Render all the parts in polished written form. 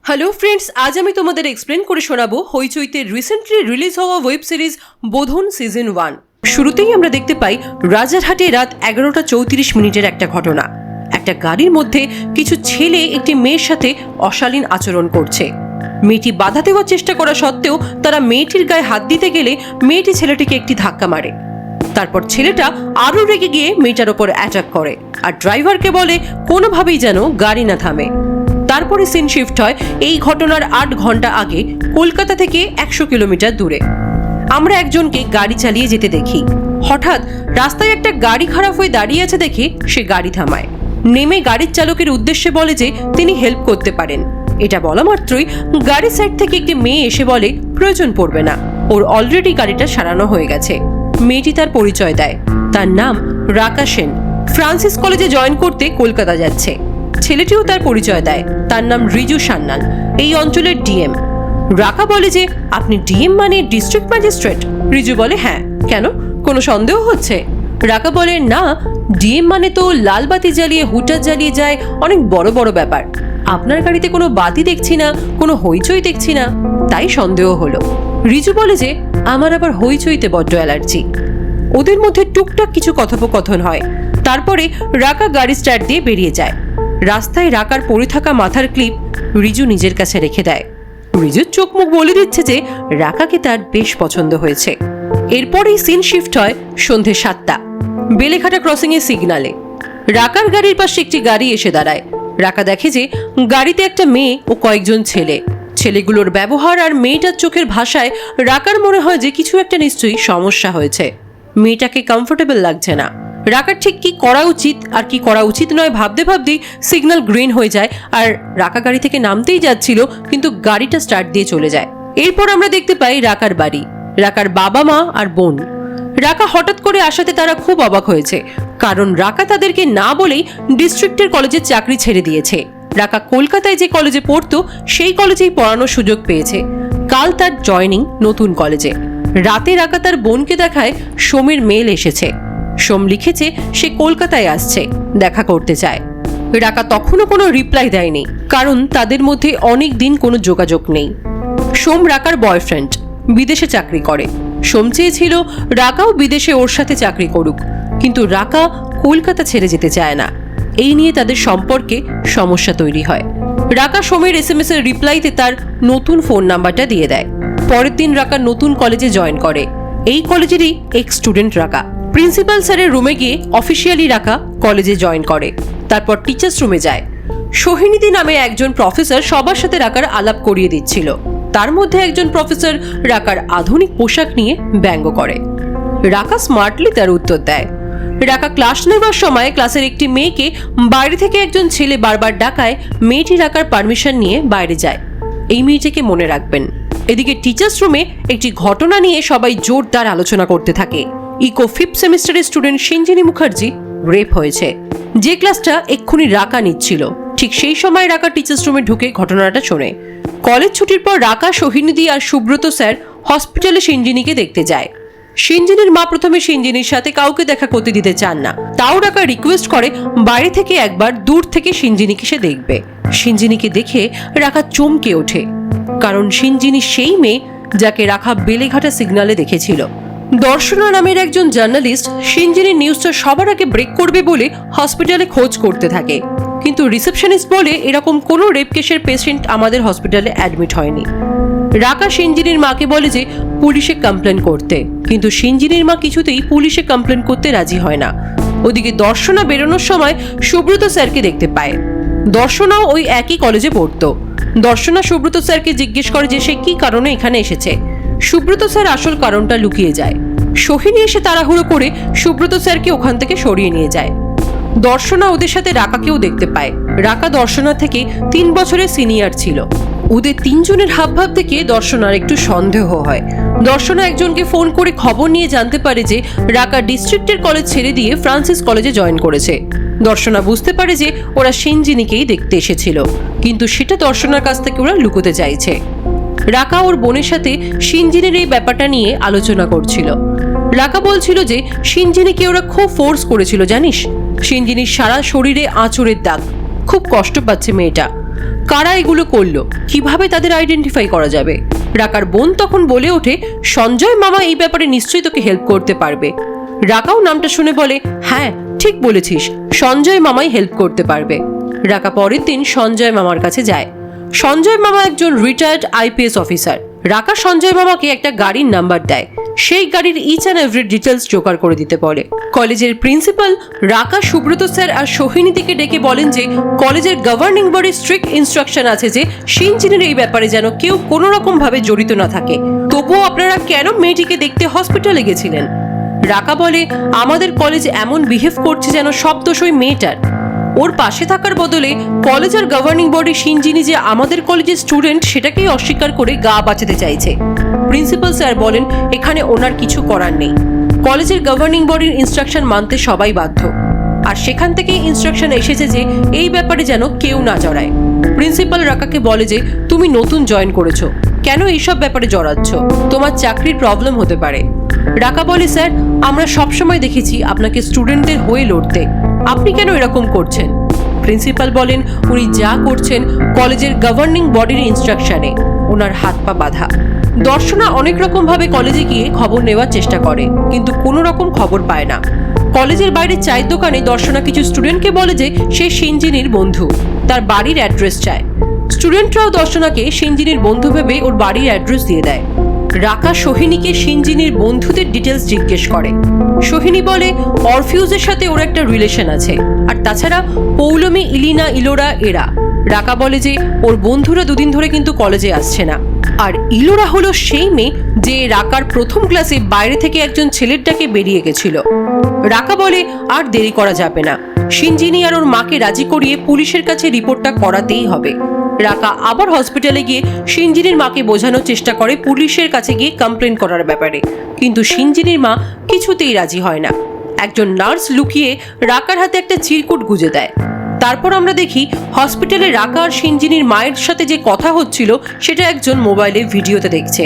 Hello friends, আজ আমি তোমাদের এক্সপ্লেন করে শোনাবো হইচইতে রিসেন্টলি রিলিজ হওয়া ওয়েব সিরিজ বোধন সিজন 1। শুরুতেই আমরা দেখতে পাই রাজারহাটে রাত 11:34 একটা ঘটনা। একটা গাড়ির মধ্যে কিছু ছেলে একটি মেয়ের সাথে অশালীন আচরণ করছে। মেয়েটি বাধা দেওয়ার চেষ্টা করা সত্ত্বেও তারা মেয়েটির গায়ে হাত দিতে গেলে মেয়েটি ছেলেটিকে একটি ধাক্কা মারে। তারপর ছেলেটা আরও রেগে গিয়ে মেয়েটার ওপর অ্যাটাক করে আর ড্রাইভারকে বলে কোনোভাবেই যেন গাড়ি না থামে। তারপরে সিন শিফট হয় এই ঘটনার 8 ঘন্টা আগে কলকাতা থেকে 100 কিলোমিটার দূরে। আমরা একজনকে গাড়ি চালিয়ে যেতে দেখি। হঠাৎ রাস্তায় একটা গাড়ি খারাপ হয়ে দাঁড়িয়ে আছে দেখে সে গাড়ি থামায়, নেমে গাড়ির চালকের উদ্দেশ্যে বলে যে তিনি হেল্প করতে পারেন। এটা বলা মাত্রই গাড়ির সাইড থেকে একটি মেয়ে এসে বলে প্রয়োজন পড়বে না, ওর অলরেডি গাড়িটা সারানো হয়ে গেছে। মেয়েটি তার পরিচয় দেয়, তার নাম রাকা সেন, ফ্রান্সিস কলেজে জয়েন করতে কলকাতা যাচ্ছে। ছেলেটিও তার পরিচয় দেয়, তার নাম রিজু সান্যাল, এই অঞ্চলের ডিএম। রাকা বলে যে আপনি ডিএম মানে ডিস্ট্রিক্ট ম্যাজিস্ট্রেট? রিজু বলে হ্যাঁ, কেন কোনো সন্দেহ হচ্ছে? রাকা বলে না, ডিএম মানে তো লাল বাতি জ্বালিয়ে হুটার জ্বালিয়ে যায়, অনেক বড় বড় ব্যাপার। আপনার গাড়িতে কোনো বাতি দেখছি না, কোনো হইচই দেখছি না, তাই সন্দেহ হলো। রিজু বলে যে আমার আবার হইচইতে বড্ড অ্যালার্জি। ওদের মধ্যে টুকটাক কিছু কথোপকথন হয়। তারপরে রাকা গাড়ি স্টার্ট দিয়ে বেরিয়ে যায়। রাস্তায় রাকার পড়ে থাকা মাথার ক্লিপ রিজু নিজের কাছে রেখে দেয়। রিজুর চোখ মুখ বলে দিচ্ছে যে রাকাকে তার বেশ পছন্দ হয়েছে। এরপরেই সিন শিফট হয় সন্ধে 7টা, বেলেঘাটা ক্রসিং এর সিগনালে। রাকার গাড়ির পাশে একটি গাড়ি এসে দাঁড়ায়। রাকা দেখে যে গাড়িতে একটা মেয়ে ও কয়েকজন ছেলে। ছেলেগুলোর ব্যবহার আর মেয়েটার চোখের ভাষায় রাকার মনে হয় যে কিছু একটা নিশ্চয়ই সমস্যা হয়েছে। মেয়েটাকে কমফোর্টেবল লাগছে না। রাকার ঠিক কি করা উচিত আর কি করা উচিত নয় ভাবতে ভাবতেই সিগন্যাল গ্রিন হয়ে যায় আর রাকা গাড়ি থেকে নামতেই যাচ্ছিল, কিন্তু গাড়িটা স্টার্ট দিয়ে চলে যায়। এরপর আমরা দেখতে পাই রাকার বাড়ি, রাকার বাবা মা আর বোন। রাকা হঠাৎ করে আসাতে তারা খুব অবাক হয়েছে, কারণ রাকা তাদেরকে না বলেই ডিস্ট্রিক্টের কলেজের চাকরি ছেড়ে দিয়েছে। রাকা কলকাতায় যে কলেজে পড়তো সেই কলেজেই পড়ানোর সুযোগ পেয়েছে। কাল তার জয়নিং নতুন কলেজে। রাতে রাকা তার বোনকে দেখায় সোমের মেল এসেছে। সোম লিখেছে সে কলকাতায় আসছে, দেখা করতে চায়। রাকা তখনও কোনো রিপ্লাই দেয়নি, কারণ তাদের মধ্যে অনেক দিন কোনো যোগাযোগ নেই। সোম রাকার বয়ফ্রেন্ড, বিদেশে চাকরি করে। সোম চেয়েছিল রাকাও বিদেশে ওর সাথে চাকরি করুক, কিন্তু রাকা কলকাতা ছেড়ে যেতে চায় না। এই নিয়ে তাদের সম্পর্কে সমস্যা তৈরি হয়। রাকা সোমের SMS এর রিপ্লাইতে তার নতুন ফোন নাম্বারটা দিয়ে দেয়। পরের দিন রাকা নতুন কলেজে জয়েন করে। এই কলেজেরই এক্স স্টুডেন্ট রাকা। প্রিন্সিপাল স্যারের রুমে গিয়ে অফিসিয়ালি রাকা কলেজে জয়েন করে। তারপর টিচার্স রুমে যায়। সোহিনীদি নামে একজন প্রফেসর সবার সাথে রাকার আলাপ করিয়ে দিচ্ছিল। তার মধ্যে একজন প্রফেসর রাকার আধুনিক পোশাক নিয়ে ব্যঙ্গ করে। রাকা স্মার্টলি তার উত্তর দেয়। রাকা ক্লাস নেওয়ার সময় ক্লাসের একটি মেয়েকে বাইরে থেকে একজন ছেলে বারবার ডাকায় মেয়েটি রাকার পারমিশন নিয়ে বাইরে যায়। এই মেয়েটিকে মনে রাখবেন। এদিকে টিচার্স রুমে একটি ঘটনা নিয়ে সবাই জোরদার আলোচনা করতে থাকে। ইকো 5th সেমিস্টারের স্টুডেন্ট সিঞ্জিনী মুখার্জি রেপ হয়েছে। যে ক্লাসটা এক্ষুনি রাকা নিচ্ছিল, ঠিক সেই সময় রাকা টিচার্স রুমে ঢুকে ঘটনাটা শোনে। কলেজ ছুটির পর রাকা, সোহিনীদি আর সুব্রত স্যার হসপিটালে সিঞ্জিনীকে দেখতে যায়। সিঞ্জিনীর মা প্রথমে সিঞ্জিনীর সাথে কাউকে দেখা করতে দিতে চান না, তাও রাকা রিকোয়েস্ট করে বাইরে থেকে একবার দূর থেকে সিঞ্জিনীকে সে দেখবে। সিঞ্জিনীকে দেখে রাকা চমকে ওঠে, কারণ সিঞ্জিনী সেই মেয়ে যাকে রাকা বেলেঘাটা সিগন্যালে দেখেছিল। দর্শনা নামের একজন জার্নালিস্ট সিঞ্জিনীর নিউজটা সবার আগে ব্রেক করবে বলে হসপিটালে খোঁজ করতে থাকে, কিন্তু রিসেপশনিস্ট বলে এরকম কোনো রেপ কেসের পেশেন্ট আমাদের হসপিটালে অ্যাডমিট হয়নি। রাকা সিঞ্জিনীর মাকে বলে যে পুলিশে কমপ্লেন করতে, কিন্তু সিঞ্জিনীর মা কিছুতেই পুলিশে কমপ্লেন করতে রাজি হয় না। ওদিকে দর্শনা বেরোনোর সময় সুব্রত স্যারকে দেখতে পায়। দর্শনাও ওই একই কলেজে পড়তো। দর্শনা সুব্রত স্যারকে জিজ্ঞেস করে যে সে কি কারণে এখানে এসেছে। সুব্রত স্যার আসল কারণটা লুকিয়ে যায়। সোহিনী এসে তাড়াহুড়ো করে সুব্রত স্যারকে ওখান থেকে সরিয়ে নিয়ে যায়। দর্শনা ওদের সাথে রাকাকেও দেখতে পায়। রাকা দর্শনা থেকে 3 বছরের সিনিয়র ছিল। ওদের তিনজনের হাবভাব থেকে দর্শনার একটু সন্দেহ হয়। দর্শনা একজনকে ফোন করে খবর নিয়ে জানতে পারে যে রাকা ডিস্ট্রিক্টের কলেজ ছেড়ে দিয়ে ফ্রান্সিস কলেজে জয়েন করেছে। দর্শনা বুঝতে পারে যে ওরা সিঞ্জিনীকেই দেখতে এসেছিল, কিন্তু সেটা দর্শনার কাছ থেকে ওরা লুকোতে চাইছে। রাকা ওর বোনের সাথে সিঞ্জিনীর এই ব্যাপারটা নিয়ে আলোচনা করছিল। রাকা বলছিল যে সিঞ্জিনীকে ওরা খুব ফোর্স করেছিল জানিস। সিঞ্জিনীর সারা শরীরে আঁচড়ের দাগ, খুব কষ্ট পাচ্ছে মেয়েটা। কারা এগুলো করলো, কিভাবে তাদের আইডেন্টিফাই করা যাবে? রাকার বোন তখন বলে ওঠে, সঞ্জয় মামা এই ব্যাপারে নিশ্চয়ই তোকে হেল্প করতে পারবে। রাকাও নামটা শুনে বলে, হ্যাঁ ঠিক বলেছিস, সঞ্জয় মামাই হেল্প করতে পারবে। রাকা পরের দিন সঞ্জয় মামার কাছে যায়। সঞ্জয় মামা একজন রিটায়ার্ড আইপিএস অফিসার। রাকা সঞ্জয় মামাকে একটা গাড়ির নাম্বার দেয়, সেই গাড়ির ইচ অ্যান্ড এভরি ডিটেলস জোগাড় করে দিতে বলে। কলেজের প্রিন্সিপাল রাকা সুব্রত স্যার আর সোহিনীদিকে ডেকে বলেন যে কলেজের গভর্নিং বডির স্ট্রিক্ট ইনস্ট্রাকশন আছে যে সিনজিনের এই ব্যাপারে যেন কেউ কোনো রকম ভাবে জড়িত না থাকে। তবুও আপনারা কেন মেয়েটিকে দেখতে হসপিটালে গেছিলেন? রাকা বলে, আমাদের কলেজ এমন বিহেভ করছে যেন সব দোষ ওই মেয়েটার। ওর পাশে থাকার বদলে কলেজ আর গভর্নিং বডি সিনজিনি যে আমাদের কলেজের স্টুডেন্ট সেটাকেই অস্বীকার করে গা বাঁচাতে চাইছে। প্রিন্সিপাল স্যার বলেন, এখানে ওনার কিছু করার নেই, কলেজের গভর্নিং বডির ইনস্ট্রাকশন মানতে সবাই বাধ্য। আর সেখান থেকেই ইনস্ট্রাকশন এসেছে যে এই ব্যাপারে যেন কেউ না জড়ায়। প্রিন্সিপাল রাকাকে বলে যে তুমি নতুন জয়েন করেছো, কেন এইসব ব্যাপারে জড়াচ্ছ? তোমার চাকরির প্রবলেম হতে পারে। রাকা বলে, স্যার আমরা সবসময় দেখেছি আপনাকে স্টুডেন্টদের হয়ে লড়তে, আপনি কেন এরকম করছেন? প্রিন্সিপাল বলেন, উনি যা করছেন কলেজের গভর্নিং বডির ইনস্ট্রাকশনে, ওনার হাত পা বাঁধা। দর্শনা অনেক রকম ভাবে কলেজে গিয়ে খবর নেওয়ার চেষ্টা করে, কিন্তু কোনো রকম খবর পায় না। কলেজের বাইরে চায়ের দোকানে দর্শনা কিছু স্টুডেন্টকে বলে যে সে সিনজিনির বন্ধু, তার বাড়ির অ্যাড্রেস চায়। স্টুডেন্টরাও দর্শনাকে সিনজিনির বন্ধু ভেবে ওর বাড়ির অ্যাড্রেস দিয়ে দেয়। রাকা সোহিনীকে সিনজিনির বন্ধুদের ডিটেলস জিজ্ঞেস করে। সোহিনী বলে অরফিউজের সাথে ওর একটা রিলেশন আছে, আর তাছাড়া পৌলমী, ইলিনা, ইলোরা এরা। রাকা বলে যে ওর বন্ধুরা দুদিন ধরে কিন্তু কলেজে আসছে না। আর ইলোরা হলো সেই মেয়ে যে রাকার প্রথম ক্লাসে বাইরে থেকে একজন ছেলের ডাকে বেরিয়ে গেছিল। রাকা বলে আর দেরি করা যাবে না, সিনজিনি আর ওর মাকে রাজি করিয়ে পুলিশের কাছে রিপোর্টটা করাতেই হবে। রাকা আবার হসপিটালে গিয়ে সিনজিনির মাকে বোঝানোর চেষ্টা করে পুলিশের কাছে গিয়ে কমপ্লেন করার ব্যাপারে, কিন্তু সিনজিনির মা কিছুতেই রাজি হয় না। একজন নার্স লুকিয়ে রাকার হাতে একটা চিরকুট গুঁজে দেয়। তারপর আমরা দেখি হসপিটালে রাকা আর সিনজিনির মায়ের সাথে যে কথা হচ্ছিল সেটা একজন মোবাইলে ভিডিওতে দেখছে।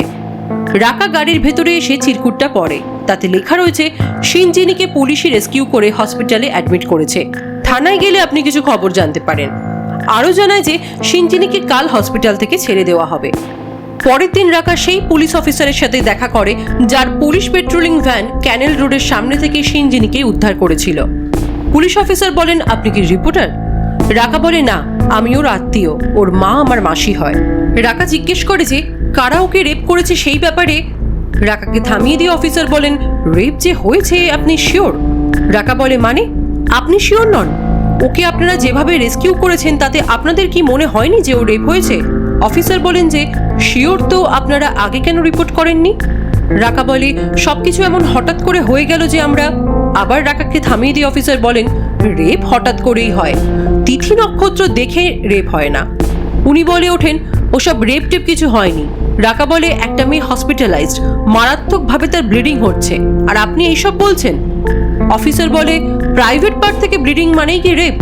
রাকা গাড়ির ভেতরে এসে চিরকুটটা পড়ে, তাতে লেখা রয়েছে সিনজিনিকে পুলিশই রেস্কিউ করে হসপিটালে অ্যাডমিট করেছে, থানায় গেলে আপনি কিছু খবর জানতে পারেন। আরও জানায় যে সিনজিনিকে কাল হসপিটাল থেকে ছেড়ে দেওয়া হবে। পরের দিন রাকা সেই পুলিশ অফিসারের সাথে দেখা করে যার পুলিশ পেট্রোলিং ভ্যান ক্যানেল রোডের সামনে থেকে সিনজিনিকে উদ্ধার করেছিল। পুলিশ অফিসার বলেন, আপনি কি রিপোর্টার? রাকা বলে, না, আমি ওর আত্মীয়, ওর মা আমার মাসি হয়। রাকা জিজ্ঞেস করে যে কারা ওকে রেপ করেছে সেই ব্যাপারে। রাকাকে থামিয়ে দিয়ে অফিসার বলেন, রেপ যে হয়েছে আপনি শিওর? রাকা বলে, মানে আপনি শিওর নন? ওকে আপনারা যেভাবে রেস্কিউ করেছেন তাতে আপনাদের কি মনে হয়নি যে ও রেপ হয়েছে? অফিসার বলেন যে শিওর তো আপনারা আগে কেন রিপোর্ট করেননি? রাকা বলে, সবকিছু এমন হঠাৎ করে হয়ে গেল যে আমরা। আবার রাকাকে থামিয়ে দিয়ে অফিসার বলেন, রেপ হঠাৎ করেই হয়, তিথি নক্ষত্র দেখে রেপ হয় না। উনি বলে ওঠেন, ওসব রেপ টেপ কিছু হয়নি। রাকা বলে, একটা মেয়ে হসপিটালাইজড, মারাত্মকভাবে তার ব্লিডিং হচ্ছে, আর আপনি এইসব বলছেন? অফিসার বলে, প্রাইভেট পার্ট থেকে ব্লিডিং মানেই কি রেপ?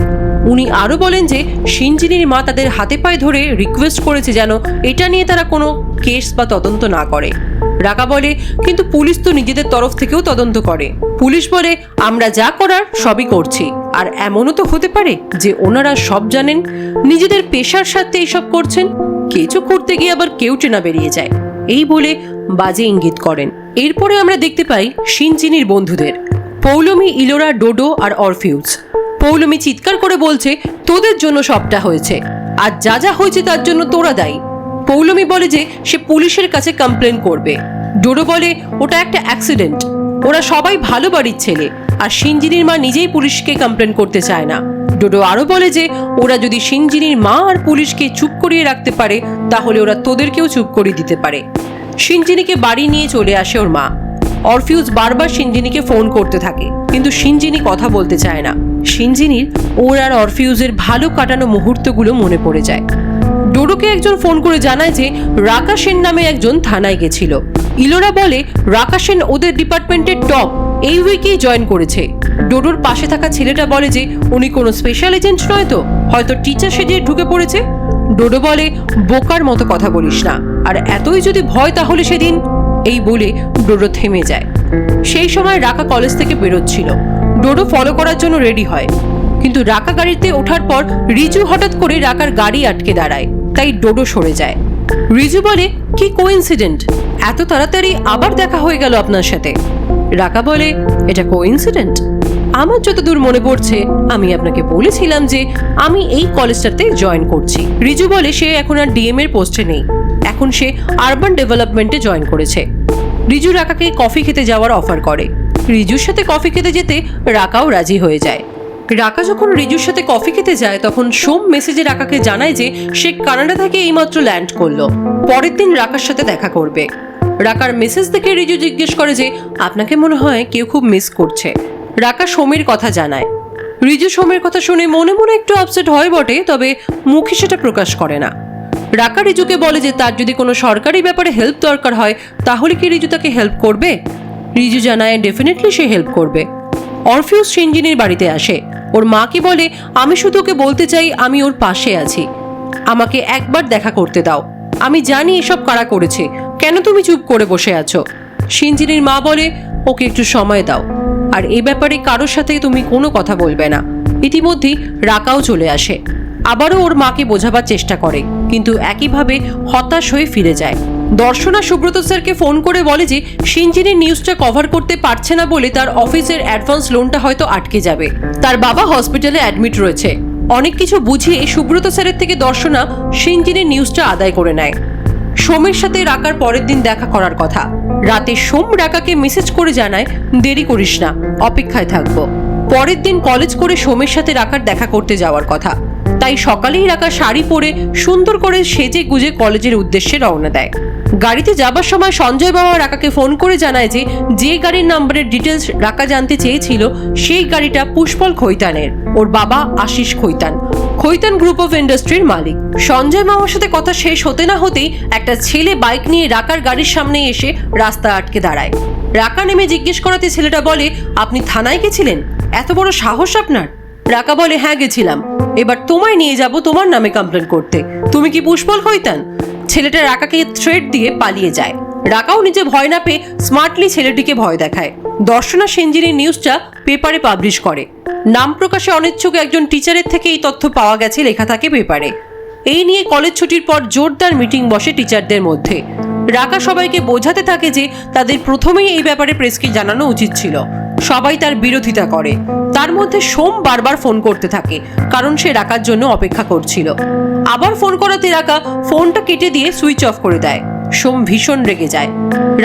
উনি আরও বলেন যে সিনজিনির মা তাদের হাতে পায়ে ধরে রিকোয়েস্ট করেছে যেন এটা নিয়ে তারা কোনো কেস বা তদন্ত না করে। রাকা বলে, কিন্তু পুলিশ তো নিজেদের তরফ থেকেও তদন্ত করে। পুলিশ বলে, আমরা যা করার সবই করছি, আর এমনও তো হতে পারে যে ওনারা সব জানেন, নিজেদের পেশার সাথে এইসব করছেন, কিছু করতে গিয়ে আবার কেউ টেনা বেরিয়ে যায়। এই বলে বাজে ইঙ্গিত করেন। এরপরে আমরা দেখতে পাই সিনজিনির বন্ধুদের, পৌলমী, ইলোরা, ডোডো আর অরফিউজ। পৌলমী চিৎকার করে বলছে, তোদের জন্য সবটা হয়েছে, আর যা যা হয়েছে তার জন্য তোরা দায়ী। পৌলমী বলে যে সে পুলিশের কাছে কমপ্লেন করবে। ডোডো বলে, ওটা একটা অ্যাক্সিডেন্ট, ওরা সবাই ভালো বাড়ির ছেলে, আর সিনজিনির মা নিজেই পুলিশকে কমপ্লেন করতে চায় না। ডোডো আরও বলে যে ওরা যদি সিনজিনির মা আর পুলিশকে চুপ করিয়ে রাখতে পারে তাহলে ওরা তোদেরকেও চুপ করিয়ে দিতে পারে। সিনজিনিকে বাড়ি নিয়ে চলে আসে ওর মা। অরফিউজ বারবার সিনজিনিকে ফোন করতে থাকে, কিন্তু সিনজিনি কথা বলতে চায় না। সিনজিনির ওর আর অরফিউজের ভালো কাটানো মুহূর্তগুলো মনে পড়ে যায়। ডোডোকে একজন ফোন করে জানায় যে রাকা সেন নামে একজন থানায় গেছিল। ইলোরা বলে রাকা সেন ওদের ডিপার্টমেন্টের টপ, এই উইকেই জয়েন করেছে। ডোডোর পাশে থাকা ছেলেটা বলে যে উনি কোনো স্পেশাল এজেন্ট নয় তো, হয়তো টিচার সেজে ঢুকে পড়েছে। ডোডো বলে, বোকার মতো কথা বলিস না, আর এতই যদি ভয় তাহলে সেদিন। এই বলে ডোডো থেমে যায়। সেই সময় রাকা কলেজ থেকে বেরোচ্ছিল। ডোডো ফলো করার জন্য রেডি হয়। কিন্তু রাকা গাড়িতে ওঠার পর রিজু হঠাৎ করে রাকার গাড়ি আটকে দাঁড়ায়, তাই ডোডো সরে যায়। রিজু বলে, কি কোইন্সিডেন্ট, এত তাড়াতাড়ি আবার দেখা হয়ে গেল আপনার সাথে? রাকা বলে, এটা কোইন্সিডেন্ট? আমার যতদূর মনে পড়ছে আমি আপনাকে বলেছিলাম যে আমি এই কলেজটাতে জয়েন করছি। রিজু বলে সে এখন আর ডিএম এর পোস্টে নেই, এখন সে আরবান ডেভেলপমেন্টে জয়েন করেছে। রিজু রাকাকে কফি খেতে যাওয়ার অফার করে। রিজুর সাথে কফি খেতে যেতে রাকাও রাজি হয়ে যায়। রাকা যখন রিজুর সাথে কফি খেতে যায় তখন সোম মেসেজে রাকাকে জানায় যে সে কানাডা থেকে এইমাত্র ল্যান্ড করলো, পরের দিন রাকার সাথে দেখা করবে। রাকার মেসেজ দেখে রিজু জিজ্ঞেস করে যে আপনাকে মনে হয় কেউ খুব মিস করছে। রাকা সোমের কথা জানায়। রিজু সোমের কথা শুনে মনে মনে একটু আপসেট হয় বটে, তবে মুখে সেটা প্রকাশ করে না। রাকা রিজুকে বলে যে তার যদি কোনো সরকারি ব্যাপারে হেল্প দরকার হয় তাহলে কি রিজু তাকে হেল্প করবে। রিজু জানায় ডেফিনেটলি সে হেল্প করবে। অরফিউস সিনজিনির বাড়িতে আসে। ওর মাকে বলে আমি শুধু ওকে বলতে চাই আমি ওর পাশে আছি, আমাকে একবার দেখা করতে দাও। আমি জানি এসব কারা করেছে, কেন তুমি চুপ করে বসে আছো? সিনজিনির মা বলে ওকে একটু সময় দাও, আর এই ব্যাপারে কারোর সাথে তুমি কোনো কথা বলবে না। ইতিমধ্যেই রাকাও চলে আসে। আবারও ওর মাকে বোঝাবার চেষ্টা করে, কিন্তু একইভাবে হতাশ হয়ে ফিরে যায়। দর্শনা সুব্রত স্যারকে ফোন করে বলে যে সিনজিনির নিউজটা কভার করতে পারছে না বলে তার অফিসের অ্যাডভান্স লোনটা হয়তো আটকে যাবে। তার বাবা হসপিটালে অ্যাডমিট রয়েছে। অনেক কিছু বুঝিয়ে সুব্রত স্যারের থেকে দর্শনা সিনজিনির নিউজটা আদায় করে নেয়। সোমের সাথে রাকার পরের দিন দেখা করার কথা। রাতে সোম রাকাকে মেসেজ করে জানায় দেরি করিস না, অপেক্ষায় থাকবো। পরের দিন কলেজ করে সোমের সাথে রাকার দেখা করতে যাওয়ার কথা, তাই সকালেই রাকা শাড়ি পরে সুন্দর করে সেজে গুজে কলেজের উদ্দেশ্যে রওনা দেয়। গাড়িতে যাবার সময় সঞ্জয় বাবা রাকাকে ফোন করে জানায় যে যে গাড়ির নাম্বারের ডিটেলস রাকা জানতে চেয়েছিল সেই গাড়িটা পুষ্পল খৈতানের, ওর বাবা আশিস খৈতান, খৈতান গ্রুপ অফ ইন্ডাস্ট্রির মালিক। সঞ্জয় মামার সাথে কথা শেষ হতে না হতেই একটা ছেলে বাইক নিয়ে রাকার গাড়ির সামনে এসে রাস্তা আটকে দাঁড়ায়। রাকা নেমে জিজ্ঞেস করাতে ছেলেটা বলে আপনি থানায় গেছিলেন? এত বড় সাহস আপনার? রাকা বলে হ্যাঁ গেছিলাম, এবার তোমায় নিয়ে যাব তোমার নামে কমপ্লেন করতে। তুমি কি পুষ্পল খৈতান? ছেলেটা রাকাকে থ্রেট দিয়ে পালিয়ে যায়। রাকাও নিজে ভয় না পেয়ে স্মার্টলি ছেলেটিকে ভয় দেখায়। দর্শনা সিনজিনির নিউজটা পেপারে পাবলিশ করে। নাম প্রকাশে অনিচ্ছুক একজন টিচারের থেকে এই তথ্য পাওয়া গেছে লেখা থাকে পেপারে। এই নিয়ে কলেজ ছুটির পর জোরদার মিটিং বসে টিচারদের মধ্যে। রাকা সবাইকে বোঝাতে থাকে যে তাদের প্রথমেই এই ব্যাপারে প্রেসকে জানানো উচিত ছিল। সবাই তার বিরোধিতা করে। তার মধ্যে সোম বারবার ফোন করতে থাকে, কারণ সে রাকার জন্য অপেক্ষা করছিল। আবার ফোন করাতে রাকা ফোনটা কেটে দিয়ে সুইচ অফ করে দেয়। সোম ভীষণ রেগে যায়।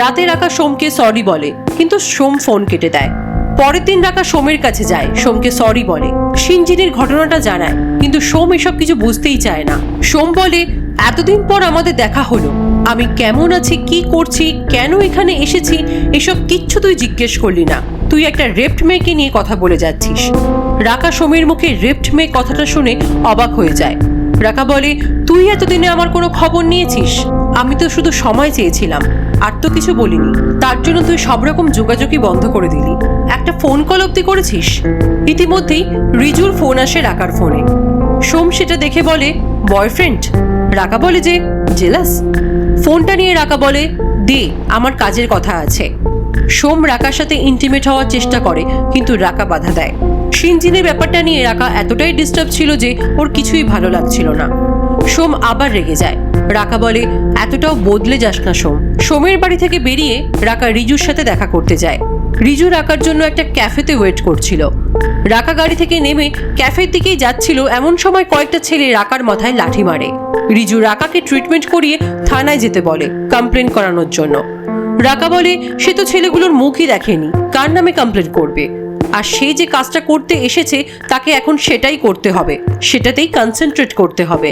রাতে রাকা সোমকে সরি বলে, কিন্তু সোম ফোন কেটে দেয়। পরের দিন রাকা সোমের কাছে যায়, সোমকে সরি বলে, সিনজিনির ঘটনাটা জানায়, কিন্তু সোম এসব কিছু বুঝতেই চায় না। সোম বলে এতদিন পর আমাদের দেখা হলো, আমি কেমন আছি, কি করছি, কেন এখানে এসেছি, এসব কিচ্ছু তুই জিজ্ঞেস করলি না। তুই একটা রেপ্ট মেয়েকে নিয়ে কথা বলে যাচ্ছিস। রাকা সোমের মুখে রেপ্ট মেয়ে কথাটা শুনে অবাক হয়ে যায়। রাকা বলে তুই এতদিনে আমার কোনো খবর নিয়েছিস? আমি তো শুধু সময় চেয়েছিলাম, আর তো কিছু বলিনি। তার জন্য তুই সব রকম যোগাযোগই বন্ধ করে দিলি। একটা ফোন কল অব্দি করেছিস। ইতিমধ্যেই রিজুর ফোন আসে রাকার ফোনে। সোম সেটা দেখে বলে বয়ফ্রেন্ড। রাকা বলে যে জেলাস। ফোনটা নিয়ে রাকা বলে দে, আমার কাজের কথা আছে। সোম রাকার সাথে ইন্টিমেট হওয়ার চেষ্টা করে, কিন্তু রাকা বাধা দেয়। সিনজিনের ব্যাপারটা নিয়ে রাকা এতটাই ডিস্টার্ব ছিল যে ওর কিছুই ভালো লাগছিল না। সোম আবার রেগে যায়। রাকা বলে এতটাও বদলে যাস না সোম। সোমের বাড়ি থেকে বেরিয়ে রাকা রিজুর সাথে দেখা করতে যায়। রিজু রাকার জন্য একটা ক্যাফেতে ওয়েট করছিল। রাকা গাড়ি থেকে নেমে ক্যাফের দিকেই যাচ্ছিল, এমন সময় কয়েকটা ছেলে রাকার মাথায় লাঠি মারে। রিজু রাকাকে ট্রিটমেন্ট করিয়ে থানায় যেতে বলে কমপ্লেন করানোর জন্য। রাকা বলে সে তো ছেলেগুলোর মুখই দেখেনি, কার নামে কমপ্লেন করবে? আর সে যে কাজটা করতে এসেছে তাকে এখন সেটাই করতে হবে, সেটাতেই কনসেন্ট্রেট করতে হবে।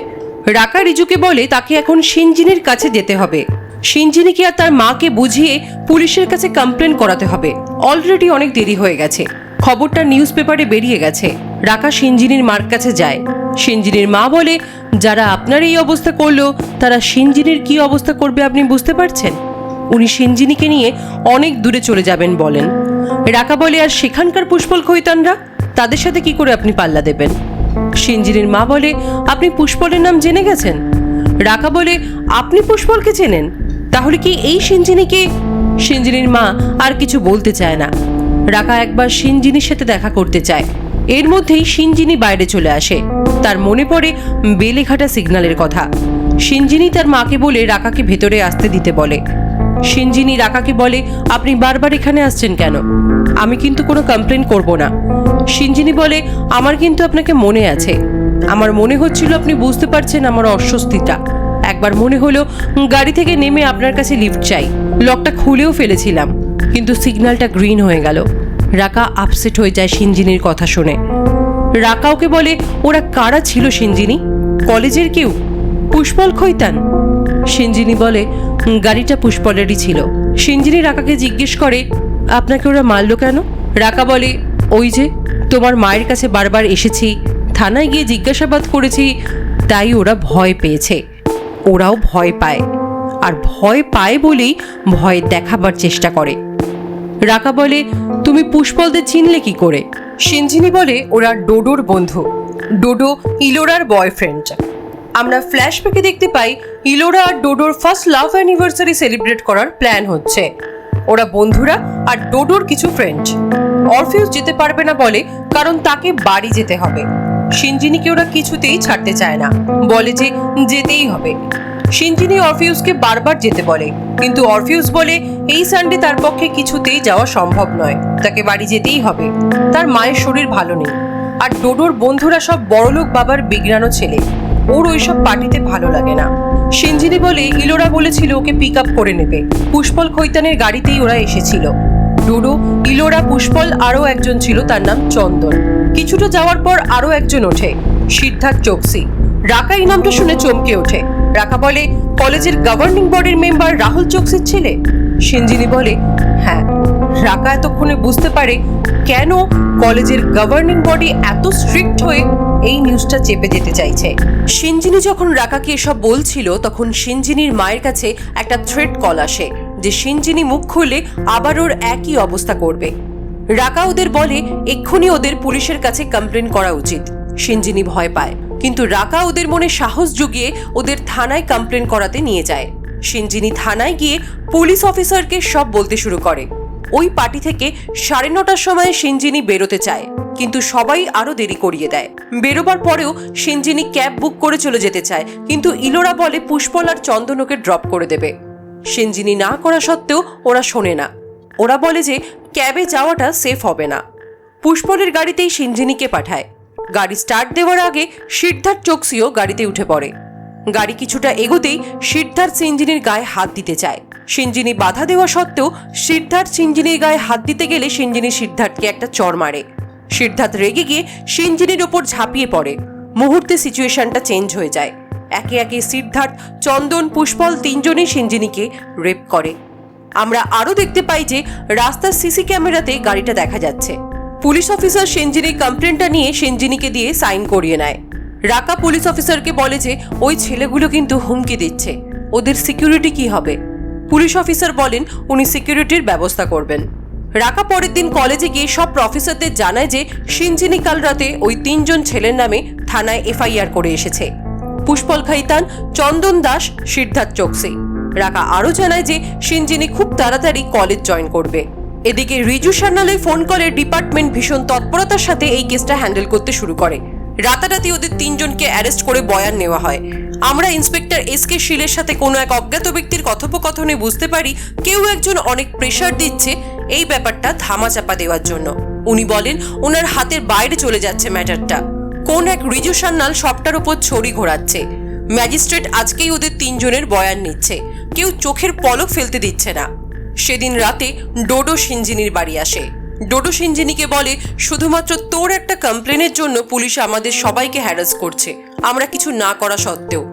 রাকা রিজুকে বলে তাকে এখন সিনজিনির কাছে যেতে হবে। সিনজিনিকে আর তার মাকে বুঝিয়ে পুলিশের কাছে কমপ্লেন করাতে হবে। অলরেডি অনেক দেরি হয়ে গেছে, খবরটা নিউজ পেপারে বেরিয়ে গেছে। রাকা সিনজিনির মার কাছে যায়। সিনজিনির মা বলে যারা আপনার এই অবস্থা করলো তারা সিনজিনির কি অবস্থা করবে আপনি বুঝতে পারছেন? উনি সিনজিনিকে নিয়ে অনেক দূরে চলে যাবেন বলেন। রাকা বলে আর সেখানকার পুষ্পল খৈতানরা, তাদের সাথে কি করে আপনি পাল্লা দেবেন? সিনজিনির মা বলে আপনি পুষ্পলের নাম জেনে গেছেন? রাকা বলে আপনি পুষ্পলকে চেনেন, তাহলে কি এই সিনজিনিকে? সিনজিনির মা আর কিছু বলতে চায় না। রাকা একবার সিনজিনির সাথে দেখা করতে চায়, এর মধ্যেই সিঞ্জিনি বাইরে চলে আসে। তার মনে পড়ে বেলেঘাটা সিগন্যালের কথা। সিঞ্জিনি তার মাকে বলে রাকাকে ভেতরে আসতে দিতে বলে। সিঞ্জিনি রাকাকে বলে, আপনি বারবার এখানে আসছেন কেন? আমি কিন্তু কোনো কমপ্লেন করব না। সিঞ্জিনি বলে, আমার কিন্তু আপনাকে মনে আছে। আমার মনে হচ্ছিল আপনি বুঝতে পারছেন আমার অস্বস্তিটা। একবার মনে হলো গাড়ি থেকে নেমে আপনার কাছে লিফট চাই। লকটা খুলেও ফেলেছিলাম, কিন্তু সিগন্যালটা গ্রিন হয়ে গেল। রাকা আপসেট হয়ে যায় সিঞ্জিনির কথা শুনে। রাকা ওকে বলে, ওরা কারা ছিল সিঞ্জিনি? কলেজের কেউ? পুষ্পল খৈতান? সিঞ্জিনি বলে, গাড়িটা পুষ্পলেরই ছিল। সিঞ্জিনি রাকাকে জিজ্ঞেস করে, আপনাকে ওরা মারলো কেন? রাকা বলে, ওই যে তোমার মায়ের কাছে বারবার এসেছি, থানায় গিয়ে জিজ্ঞাসাবাদ করেছি, তাই ওরা ভয় পেয়েছে। ওরাও ভয় পায়, আর ভয় পায় বলেই ভয় দেখাবার চেষ্টা করে। রাকা বলে, তুমি পুষ্পলদের চিনলে কি করে? সিঞ্জিনি বলে, ওরা ডোডোর বন্ধু। ডোডো ইলোরার বয়ফ্রেন্ড। আমরা ফ্ল্যাশব্যাকে দেখতে পাই ইলোরা আর ডোডোর ফার্স্ট লাভ অ্যানিভার্সারি সেলিব্রেট করার প্ল্যান হচ্ছে। ওরা বন্ধুরা আর ডোডোর কিছু ফ্রেন্ড। অরফিউস যেতে পারবে না বলে, কারণ তাকে বাড়ি যেতে হবে। সিঞ্জিনিকে ওরা কিছুতেই ছাড়তে চায় না, বলে যে যেতেই হবে। সিঞ্জিনি অরফিউসকে বারবার যেতে বলে, কিন্তু অরফিউস বলে এই সানডে তার পক্ষে কিছুতেই যাওয়া সম্ভব নয়, তাকে বাড়ি যেতেই হবে। তার মায়ের শরীর ভালো নেই, আর ডোডোর বন্ধুরা সব বড়লোক বাবার বিগড়ানো ছেলে, ওর ওইসব পার্টিতে ভালো লাগে না। সিঞ্জিনি বলে, ইলোরা বলেছিল ওকে পিক আপ করে নেবে। পুষ্পল খৈতানের গাড়িতেই ওরা এসেছিল। ডোডো, ইলোরা, পুষ্পল, আরও একজন ছিল, তার নাম চন্দন। কিছুটা যাওয়ার পর আরও একজন ওঠে, সিদ্ধার্থ চোকসি। রাকা এই নামটা শুনে চমকে ওঠে। রাকা বলে, কলেজের গভর্নিং বডির মেম্বার রাহুল চোকসির ছেলে? সিঞ্জিনি বলে, হ্যাঁ। রাকা এতক্ষণে বুঝতে পারে কেন কলেজের গভর্নিং বডি এত স্ট্রিক্ট হয়ে এই নিউজটা চেপে যেতে চাইছে। সিঞ্জিনি যখন রাকাকে এসব বলছিল, তখন সিঞ্জিনির মায়ের কাছে একটা থ্রেট কল আসে যে সিঞ্জিনি মুখ খুললে আবার ওর একই অবস্থা করবে। রাকা ওদের বলে এক্ষুনি ওদের পুলিশের কাছে কমপ্লেন করা উচিত। সিঞ্জিনি ভয় পায়, কিন্তু রাকা ওদের মনে সাহস জুগিয়ে ওদের থানায় কমপ্লেন করাতে নিয়ে যায়। সিঞ্জিনি থানায় গিয়ে পুলিশ অফিসারকে সব বলতে শুরু করে। ওই পার্টি থেকে 9:30টার সময় সিঞ্জিনি বেরোতে চায়, কিন্তু সবাই আরো দেরি করিয়ে দেয়। বেরোবার পরেও সিঞ্জিনি ক্যাব বুক করে চলে যেতে চায়, কিন্তু ইলোরা বলে পুষ্পল আর চন্দনকে ড্রপ করে দেবে। সিঞ্জিনি না করা সত্ত্বেও ওরা শোনে না। ওরা বলে যে ক্যাবে যাওয়াটা সেফ হবে না। পুষ্পলের গাড়িতেই সিঞ্জিনিকে পাঠায়। গাড়ি স্টার্ট দেওয়ার আগে সিদ্ধার্থ চোকসিও গাড়িতে উঠে পড়ে। গাড়ি কিছুটা এগোতেই সিদ্ধার্থ সিঞ্জিনির গায়ে হাত দিতে চায়। সিঞ্জিনি বাধা দেওয়া সত্ত্বেও সিদ্ধার্থ সিঞ্জিনির গায়ে হাত দিতে গেলে সিঞ্জিনি সিদ্ধার্থকে একটা চড় মারে। সিদ্ধার্থ রেগে গিয়ে সিঞ্জিনির ওপর ঝাঁপিয়ে পড়ে। মুহূর্তে সিচুয়েশনটা চেঞ্জ হয়ে যায়। একে একে সিদ্ধার্থ, চন্দন, পুষ্পল তিনজনই সিঞ্জিনিকে রেপ করে। আমরা আরও দেখতে পাই যে রাস্তার সিসি ক্যামেরাতে গাড়িটা দেখা যাচ্ছে। পুলিশ অফিসার সিঞ্জিনির কমপ্লেনটা নিয়ে সিঞ্জিনিকে দিয়ে সাইন করিয়ে নেয়। রাকা পুলিশ অফিসারকে বলে যে ওই ছেলেগুলো কিন্তু হুমকি দিচ্ছে, ওদের সিকিউরিটি কি হবে? পুলিশ অফিসার বলেন উনি সিকিউরিটির ব্যবস্থা করবেন। রাকা পরের দিন কলেজে গিয়ে সব প্রফেসরদের জানায় যে সিঞ্জিনি কাল রাতে ওই 3 জন ছেলের নামে থানায় এফআইআর করে এসেছে, পুষ্পল খৈতান, চন্দন দাস, সিদ্ধার্থ চোকসি। রাকা আরও জানায় যে সিঞ্জিনি খুব তাড়াতাড়ি কলেজ জয়েন করবে। এদিকে রিজু সান্যালের ফোন কলের ডিপার্টমেন্ট ভীষণ তৎপরতার সাথে এই কেসটা হ্যান্ডেল করতে শুরু করে। রাতারাতি ওদের 3 জনকে অ্যারেস্ট করে বয়ান নেওয়া হয়। আমরা ইন্সপেক্টর এসকে শীলের সাথে কোনো এক অজ্ঞাত ব্যক্তির কথোপকথনে বুঝতে পারি কেউ একজন অনেক প্রেশার দিচ্ছে এই ব্যাপারটা ধামাচাপা দেওয়ার জন্য। উনি বলেন ওনার হাতের বাইরে চলে যাচ্ছে ম্যাটারটা। কোন এক রিজু সান্যাল সবটার উপর ছড়ি ঘোরাচ্ছে। ম্যাজিস্ট্রেট আজকেই ওদের 3 জনের বয়ান নিচ্ছে, কেউ চোখের পলক ফেলতে দিচ্ছে না। সেদিন রাতে ডোডো সিঞ্জিনির বাড়ি আসে। ডোডো সিঞ্জিনিকে বলে শুধুমাত্র তোর একটা কমপ্লেনের জন্য পুলিশ আমাদের সবাইকে হ্যারাস করছে, আমরা কিছু না করা সত্ত্বেও।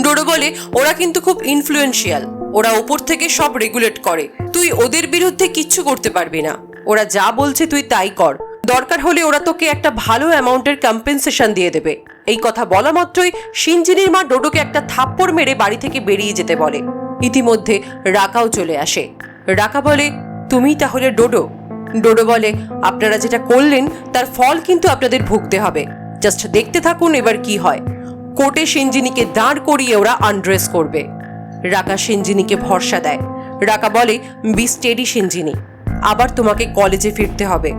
ডোডো বলে ওরা কিন্তু খুব ইনফ্লুয়েন্সিয়াল, ওরা ওপর থেকে সব রেগুলেট করে, তুই ওদের বিরুদ্ধে কিচ্ছু করতে পারবি না, ওরা যা বলছে তুই তাই কর, দরকার হলে ওরা তোকে একটা ভালো অ্যামাউন্টের কম্পেনসেশন দিয়ে দেবে। এই কথা বলা মাত্রই সিঞ্জিনির মা ডোডোকে একটা থাপ্পড় মেরে বাড়ি থেকে বেরিয়ে যেতে বলে। ইতিমধ্যে রাকাও চলে আসে। রাকা বলে তুমিই তাহলে ডোডো? ডোডো বলে আপনারা যেটা করলেন তার ফল কিন্তু আপনাদের ভুগতে হবে, জাস্ট দেখতে থাকুন এবার কি হয়। কোর্টে সিঞ্জিনিকে দাঁড় করিয়ে ওরা আনড্রেস করবে। রাকা সিঞ্জিনিকে ভরসা দেয়। রাকা বলে বি স্টেডি সিঞ্জিনি, আবার তোমাকে কলেজে ফিরতে হবে,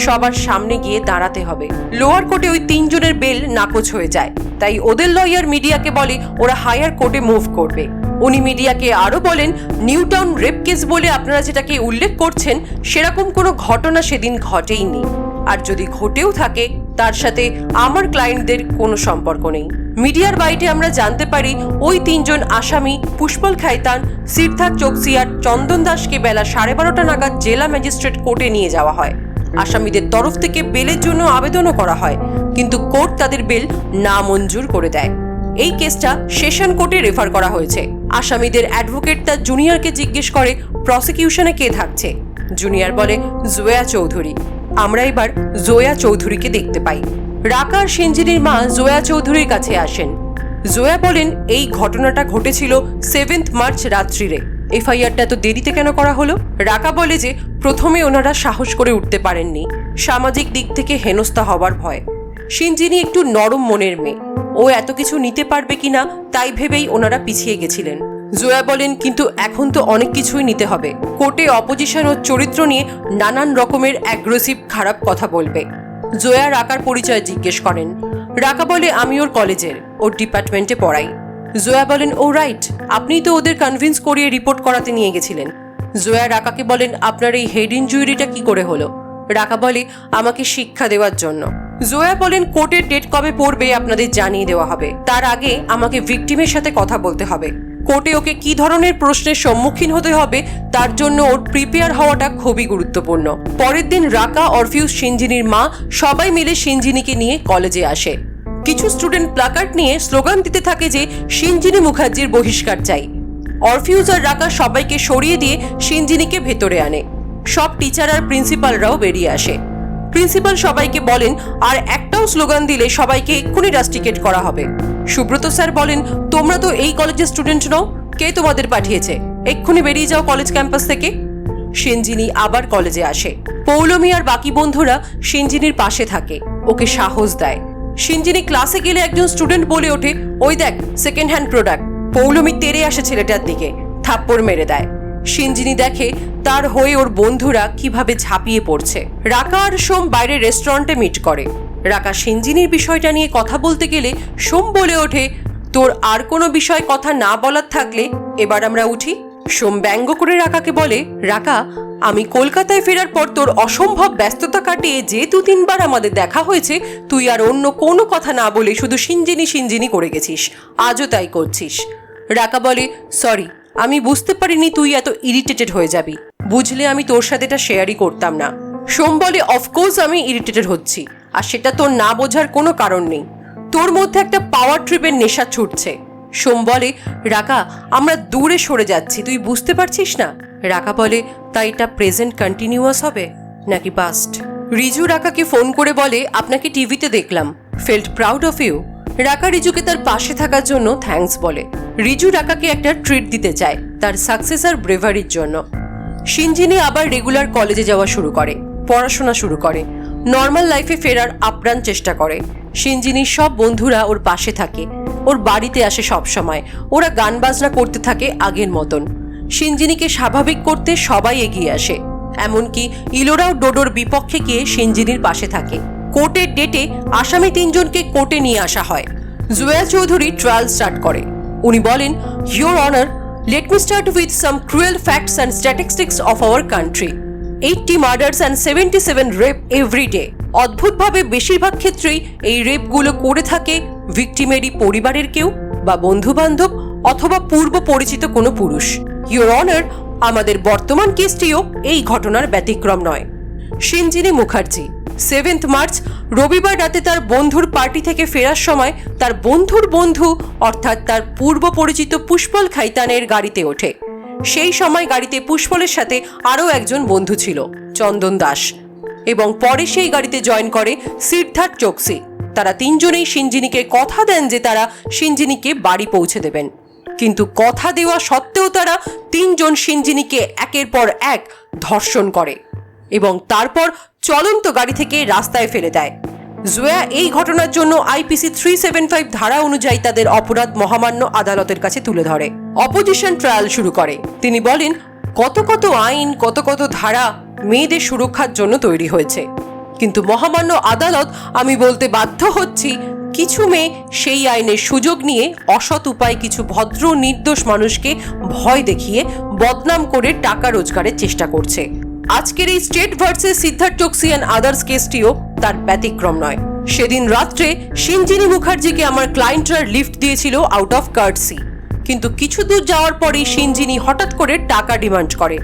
সবার সামনে গিয়ে দাঁড়াতে হবে। লোয়ার কোর্টে ওই 3 জনের বেল নাকচ হয়ে যায়, তাই ওদের লয়ার মিডিয়াকে বলে ওরা হায়ার কোর্টে মুভ করবে। উনি মিডিয়াকে আরো বলেন, নিউটাউন রেপ কেস বলে আপনারা যেটাকে উল্লেখ করছেন সেরকম কোনো ঘটনা সেদিন ঘটেইনি, আর যদি ঘটেও থাকে তার সাথে আমার ক্লায়েন্টদের কোনো সম্পর্ক নেই। মিডিয়ার বাইটে আমরা জানতে পারি ওই 3 জন আসামি পুষ্পল খাইতান, সিদ্ধার্থ চোকসি আর চন্দন দাসকে বেলা 12:30 নাগাদ জেলা ম্যাজিস্ট্রেট কোর্টে নিয়ে যাওয়া হয়। আসামিদের তরফ থেকে বেলের জন্য আবেদনও করা হয়, কিন্তু কোর্ট তাদের বেল নামঞ্জুর করে দেয়। এই কেসটা সেশন কোর্টে রেফার করা হয়েছে। আসামিদের অ্যাডভোকেট তার জুনিয়রকে জিজ্ঞেস করে প্রসিকিউশনে কে থাকছে। জুনিয়র বলে জোয়া চৌধুরী। আমরা এবার জোয়া চৌধুরীকে দেখতে পাই। রাকা আর সিঞ্জিনির মা জোয়া চৌধুরীর কাছে আসেন। জোয়া বলেন এই ঘটনাটা ঘটেছিল 7 মার্চ রাত্রিরে। এফআইআরটা তো দেরিতে কেন করা হলো? রাকা বলে যে প্রথমে ওনারা সাহস করে উঠতে পারেননি, সামাজিক দিক থেকে হেনস্থা হবার ভয়। সিঞ্জিনি একটু নরম মনের মেয়ে, ও এত কিছু নিতে পারবে কিনা তাই ভেবেই ওনারা পিছিয়ে গেছিলেন। জোয়া বলেন কিন্তু এখন তো অনেক কিছুই নিতে হবে। কোর্টে অপোজিশন ও চরিত্র নিয়ে নানান রকমের অ্যাগ্রেসিভ খারাপ কথা বলবে। জোয়া রাকার পরিচয় জিজ্ঞেস করেন। রাকা বলে আমি ওর কলেজের, ওর ডিপার্টমেন্টে পড়াই। জোয়া বলেন ও রাইট, আপনিই তো ওদের কনভিন্স করিয়ে রিপোর্ট করাতে নিয়ে গেছিলেন। জোয়া রাকাকে বলেন আপনার এই হেড ইনজুরিটা কি করে হলো? রাকা বলে আমাকে শিক্ষা দেওয়ার জন্য। জোয়া বলেন কোর্টের ডেট কবে পড়বে আপনাদের জানিয়ে দেওয়া হবে, তার আগে আমাকে ভিকটিমের সাথে কথা বলতে হবে। কোর্টে ওকে কি ধরনের প্রশ্নের সম্মুখীন হতে হবে তার জন্য ওর প্রিপেয়ার হওয়াটা খুবই গুরুত্বপূর্ণ। পরের দিন রাকা, অরফিউজ, সিঞ্জিনির মা সবাই মিলে সিঞ্জিনিকে নিয়ে কলেজে আসে। কিছু স্টুডেন্ট প্ল্যাকার্ড নিয়ে স্লোগান দিতে থাকে যে সিঞ্জিনি মুখার্জির বহিষ্কার চাই। অরফিউজ আর রাকা সবাইকে সরিয়ে দিয়ে সিঞ্জিনিকে ভেতরে আনে। সব টিচার আর প্রিন্সিপালরাও বেরিয়ে আসে। প্রিন্সিপাল সবাইকে বলেন আর একটাও স্লোগান দিলে সবাইকে এক্ষুনি রাস্টিকেট করা হবে। সুব্রত স্যার বলেন তোমরা তো এই কলেজের স্টুডেন্ট নও, কে তোমাদের পাঠিয়েছে? এক্ষুনি বেরিয়ে যাও কলেজ ক্যাম্পাস থেকে। সিঞ্জিনি আবার কলেজে আসে। পৌলমী আর বাকি বন্ধুরা সিঞ্জিনির পাশে থাকে, ওকে সাহস দেয়। সিঞ্জিনি ক্লাসে গেলে একজন স্টুডেন্ট বলে ওঠে ওই দেখ সেকেন্ড হ্যান্ড প্রোডাক্ট। পৌলমী তেড়ে আসে ছেলেটার দিকে, থাপ্পড় মেরে দেয়। সিঞ্জিনি দেখে তার হয়ে ওর বন্ধুরা কিভাবে ঝাঁপিয়ে পড়ছে। রাকা আর সোম বাইরে রেস্টুরেন্টে মিট করে। রাকা সিঞ্জিনির বিষয়টা নিয়ে কথা বলতে গেলে সোম বলে ওঠে তোর আর কোনো বিষয় কথা না বলার থাকলে এবার আমরা উঠি। সোম ব্যঙ্গ করে রাকাকে বলে রাকা আমি কলকাতায় ফেরার পর তোর অসম্ভব ব্যস্ততা কাটিয়ে যে 2-3 বার আমাদের দেখা হয়েছে তুই আর অন্য কোনো কথা না বলে শুধু সিঞ্জিনি সিঞ্জিনি করে গেছিস, আজও তাই করছিস। রাকা বলে সরি, আমি বুঝতে পারিনি তুই এত ইরিটেটেড হয়ে যাবি, বুঝলে আমি তোর সাথে এটা শেয়ারই করতাম না। সোম বলে অফকোর্স আমি ইরিটেটেড হচ্ছি, আর সেটা তোর না বোঝার কোনো কারণ নেই, তোর মধ্যে একটা পাওয়ার ট্রিপের নেশা ছুটছে। সোম বলে রাকা আমরা দূরে সরে যাচ্ছি, তুই বুঝতে পারছিস না? রাকা বলে তাই এটা প্রেজেন্ট কন্টিনিউয়াস হবে নাকি পাস্ট? রিজু রাকাকে ফোন করে বলে আপনাকে টিভিতে দেখলাম, ফেল্ট প্রাউড অফ ইউ। রাকা রিজুকে তার পাশে থাকার জন্য থ্যাঙ্কস বলে। রিজু রাকাকে একটা ট্রিট দিতে চায় তার সাকসেস আর ব্রেভারির জন্য। সিঞ্জিনি আবার রেগুলার কলেজে যাওয়া শুরু করে, পড়াশোনা শুরু করে, নর্মাল লাইফে ফেরার আপ্রাণ চেষ্টা করে। সিঞ্জিনির সব বন্ধুরা ওর পাশে থাকে, ওর বাড়িতে আসে সব সময়, ওরা গান বাজনা করতে থাকে আগের মতন। সিঞ্জিনিকে স্বাভাবিক করতে সবাই এগিয়ে আসে, এমনকি ইলোরাও ডোডোর বিপক্ষে গিয়ে সিঞ্জিনির পাশে থাকে। কোর্টের ডেটে আসামি 3 জনকে কোর্টে নিয়ে আসা হয়। জোয়া চৌধুরী ট্রায়াল স্টার্ট করে। উনি বলেন your honour, let me start with some cruel facts and statistics of our country. 80 murders and 77 rape every day. অদ্ভুতভাবে বেশিরভাগ ক্ষেত্রেই এই রেপগুলো করে থাকে ভিকটিমেরই পরিবারের কেউ বা বন্ধু বান্ধব অথবা পূর্ব পরিচিত কোনো পুরুষ। ইয়োর অনার, আমাদের বর্তমান কেসটিও এই ঘটনার ব্যতিক্রম নয়। সিঞ্জিনি মুখার্জি 7 মার্চ রবিবার রাতে তার বন্ধুর পার্টি থেকে ফেরার সময় তার বন্ধুর বন্ধু অর্থাৎ তার পূর্ব পরিচিত পুষ্পল খাইতানের গাড়িতে ওঠে। সেই সময় গাড়িতে পুষ্পলের সাথে আরও একজন বন্ধু ছিল, চন্দন দাস, এবং পরে সেই গাড়িতে জয়েন করে সিদ্ধার্থ চোকসি। তারা 3 জনেই সিঞ্জিনিকে কথা দেন যে তারা সিঞ্জিনিকে বাড়ি পৌঁছে দেবেন, কিন্তু কথা দেওয়া সত্ত্বেও তারা 3 জন সিঞ্জিনিকে একের পর এক ধর্ষণ করে এবং তারপর চলন্ত গাড়ি থেকে রাস্তায় ফেলে দেয়। জোয়া এই ঘটনার জন্য আইপিসি 375 ধারা অনুযায়ী তাদের অপরাধ মহামান্য আদালতের কাছে তুলে ধরে। অপোজিশন ট্রায়াল শুরু করে। তিনি বলেন কত কত আইন, কত কত ধারা মেয়েদের সুরক্ষার জন্য তৈরি হয়েছে, কিন্তু মহামান্য আদালত, আমি বলতে বাধ্য হচ্ছি, কিছু মেয়ে সেই আইনের সুযোগ নিয়ে অসৎ উপায়ে কিছু ভদ্র নির্দোষ মানুষকে ভয় দেখিয়ে বদনাম করে টাকা রোজগারের চেষ্টা করছে। আজকের এই state versus Siddharth Choksi and others কেসটিও তার ব্যতিক্রম নয়। সেদিন রাত্রে সিঞ্জিনী মুখার্জিকে আমার ক্লায়েন্টরা লিফট দিয়েছিল আউট অফ কার্টসি, কিন্তু কিছু দূর যাওয়ার পরেই সিঞ্জিনী হঠাৎ করে টাকা ডিমান্ড করে।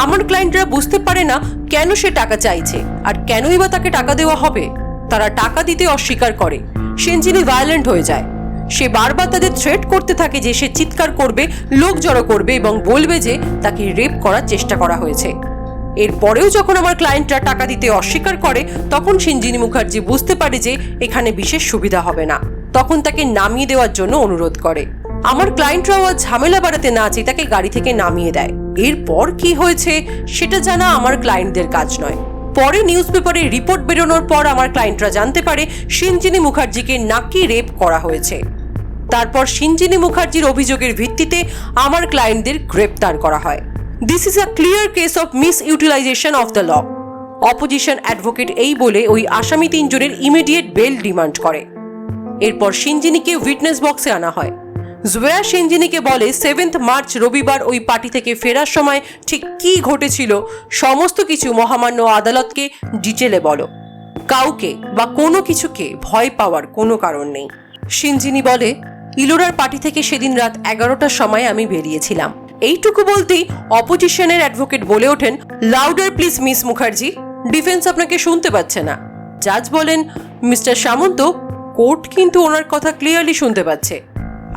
আমার ক্লায়েন্টরা বুঝতে পারে না কেন সে টাকা চাইছে আর কেনই বা তাকে টাকা দেওয়া হবে। তারা টাকা দিতে অস্বীকার করে। সিঞ্জিনী ভায়োলেন্ট হয়ে যায়। সে বারবার তাদের থ্রেট করতে থাকে যে সে চিৎকার করবে, লোক জড়ো করবে এবং বলবে যে তাকে রেপ করার চেষ্টা করা হয়েছে। এরপরেও যখন আমার ক্লায়েন্টরা টাকা দিতে অস্বীকার করে, তখন সিঞ্জিনী মুখার্জি বুঝতে পারে যে এখানে বিশেষ সুবিধা হবে না। তখন তাকে নামিয়ে দেওয়ার জন্য অনুরোধ করে। আমার ক্লায়েন্টরাও আর ঝামেলা বাড়াতে না চেয়ে তাকে গাড়ি থেকে নামিয়ে দেয়। এরপর কি হয়েছে সেটা জানা আমার ক্লায়েন্টদের কাজ নয়। পরে নিউজ পেপারে রিপোর্ট বেরোনোর পর আমার ক্লায়েন্টরা জানতে পারে সিঞ্জিনী মুখার্জিকে নাকি রেপ করা হয়েছে। তারপর সিঞ্জিনী মুখার্জির অভিযোগের ভিত্তিতে আমার ক্লায়েন্টদের গ্রেপ্তার করা হয়। This is a clear case of misutilization of the law. Opposition advocate এই বলে ওই আসামি 3 জনের ইমিডিয়েট বেল ডিমান্ড করে। এরপর সিঞ্জিনীকে উইটনেস বক্সে আনা হয়। জুয়া সিঞ্জিনীকে বলে 7 মার্চ রবিবার ওই পার্টি থেকে ফেরার সময় ঠিক কি ঘটেছিল সমস্ত কিছু মহামান্য আদালতকে ডিটেলে বলো। কাউকে বা কোনো কিছুকে ভয় পাওয়ার কোনো কারণ নেই। সিঞ্জিনী বলে, ইলোরার পার্টি থেকে সেদিন রাত 11টার সময় আমি বেরিয়েছিলাম। এইটুকু বলতেই অপোজিশনের অ্যাডভোকেট বলে ওঠেন, louder please miss Mukherjee, defence আপনাকে শুনতে পাচ্ছে না। জাজ বলেন, মিস্টার সামন্ত, কোর্ট কিন্তু ওনার কথা ক্লিয়ারলি শুনতে পাচ্ছে।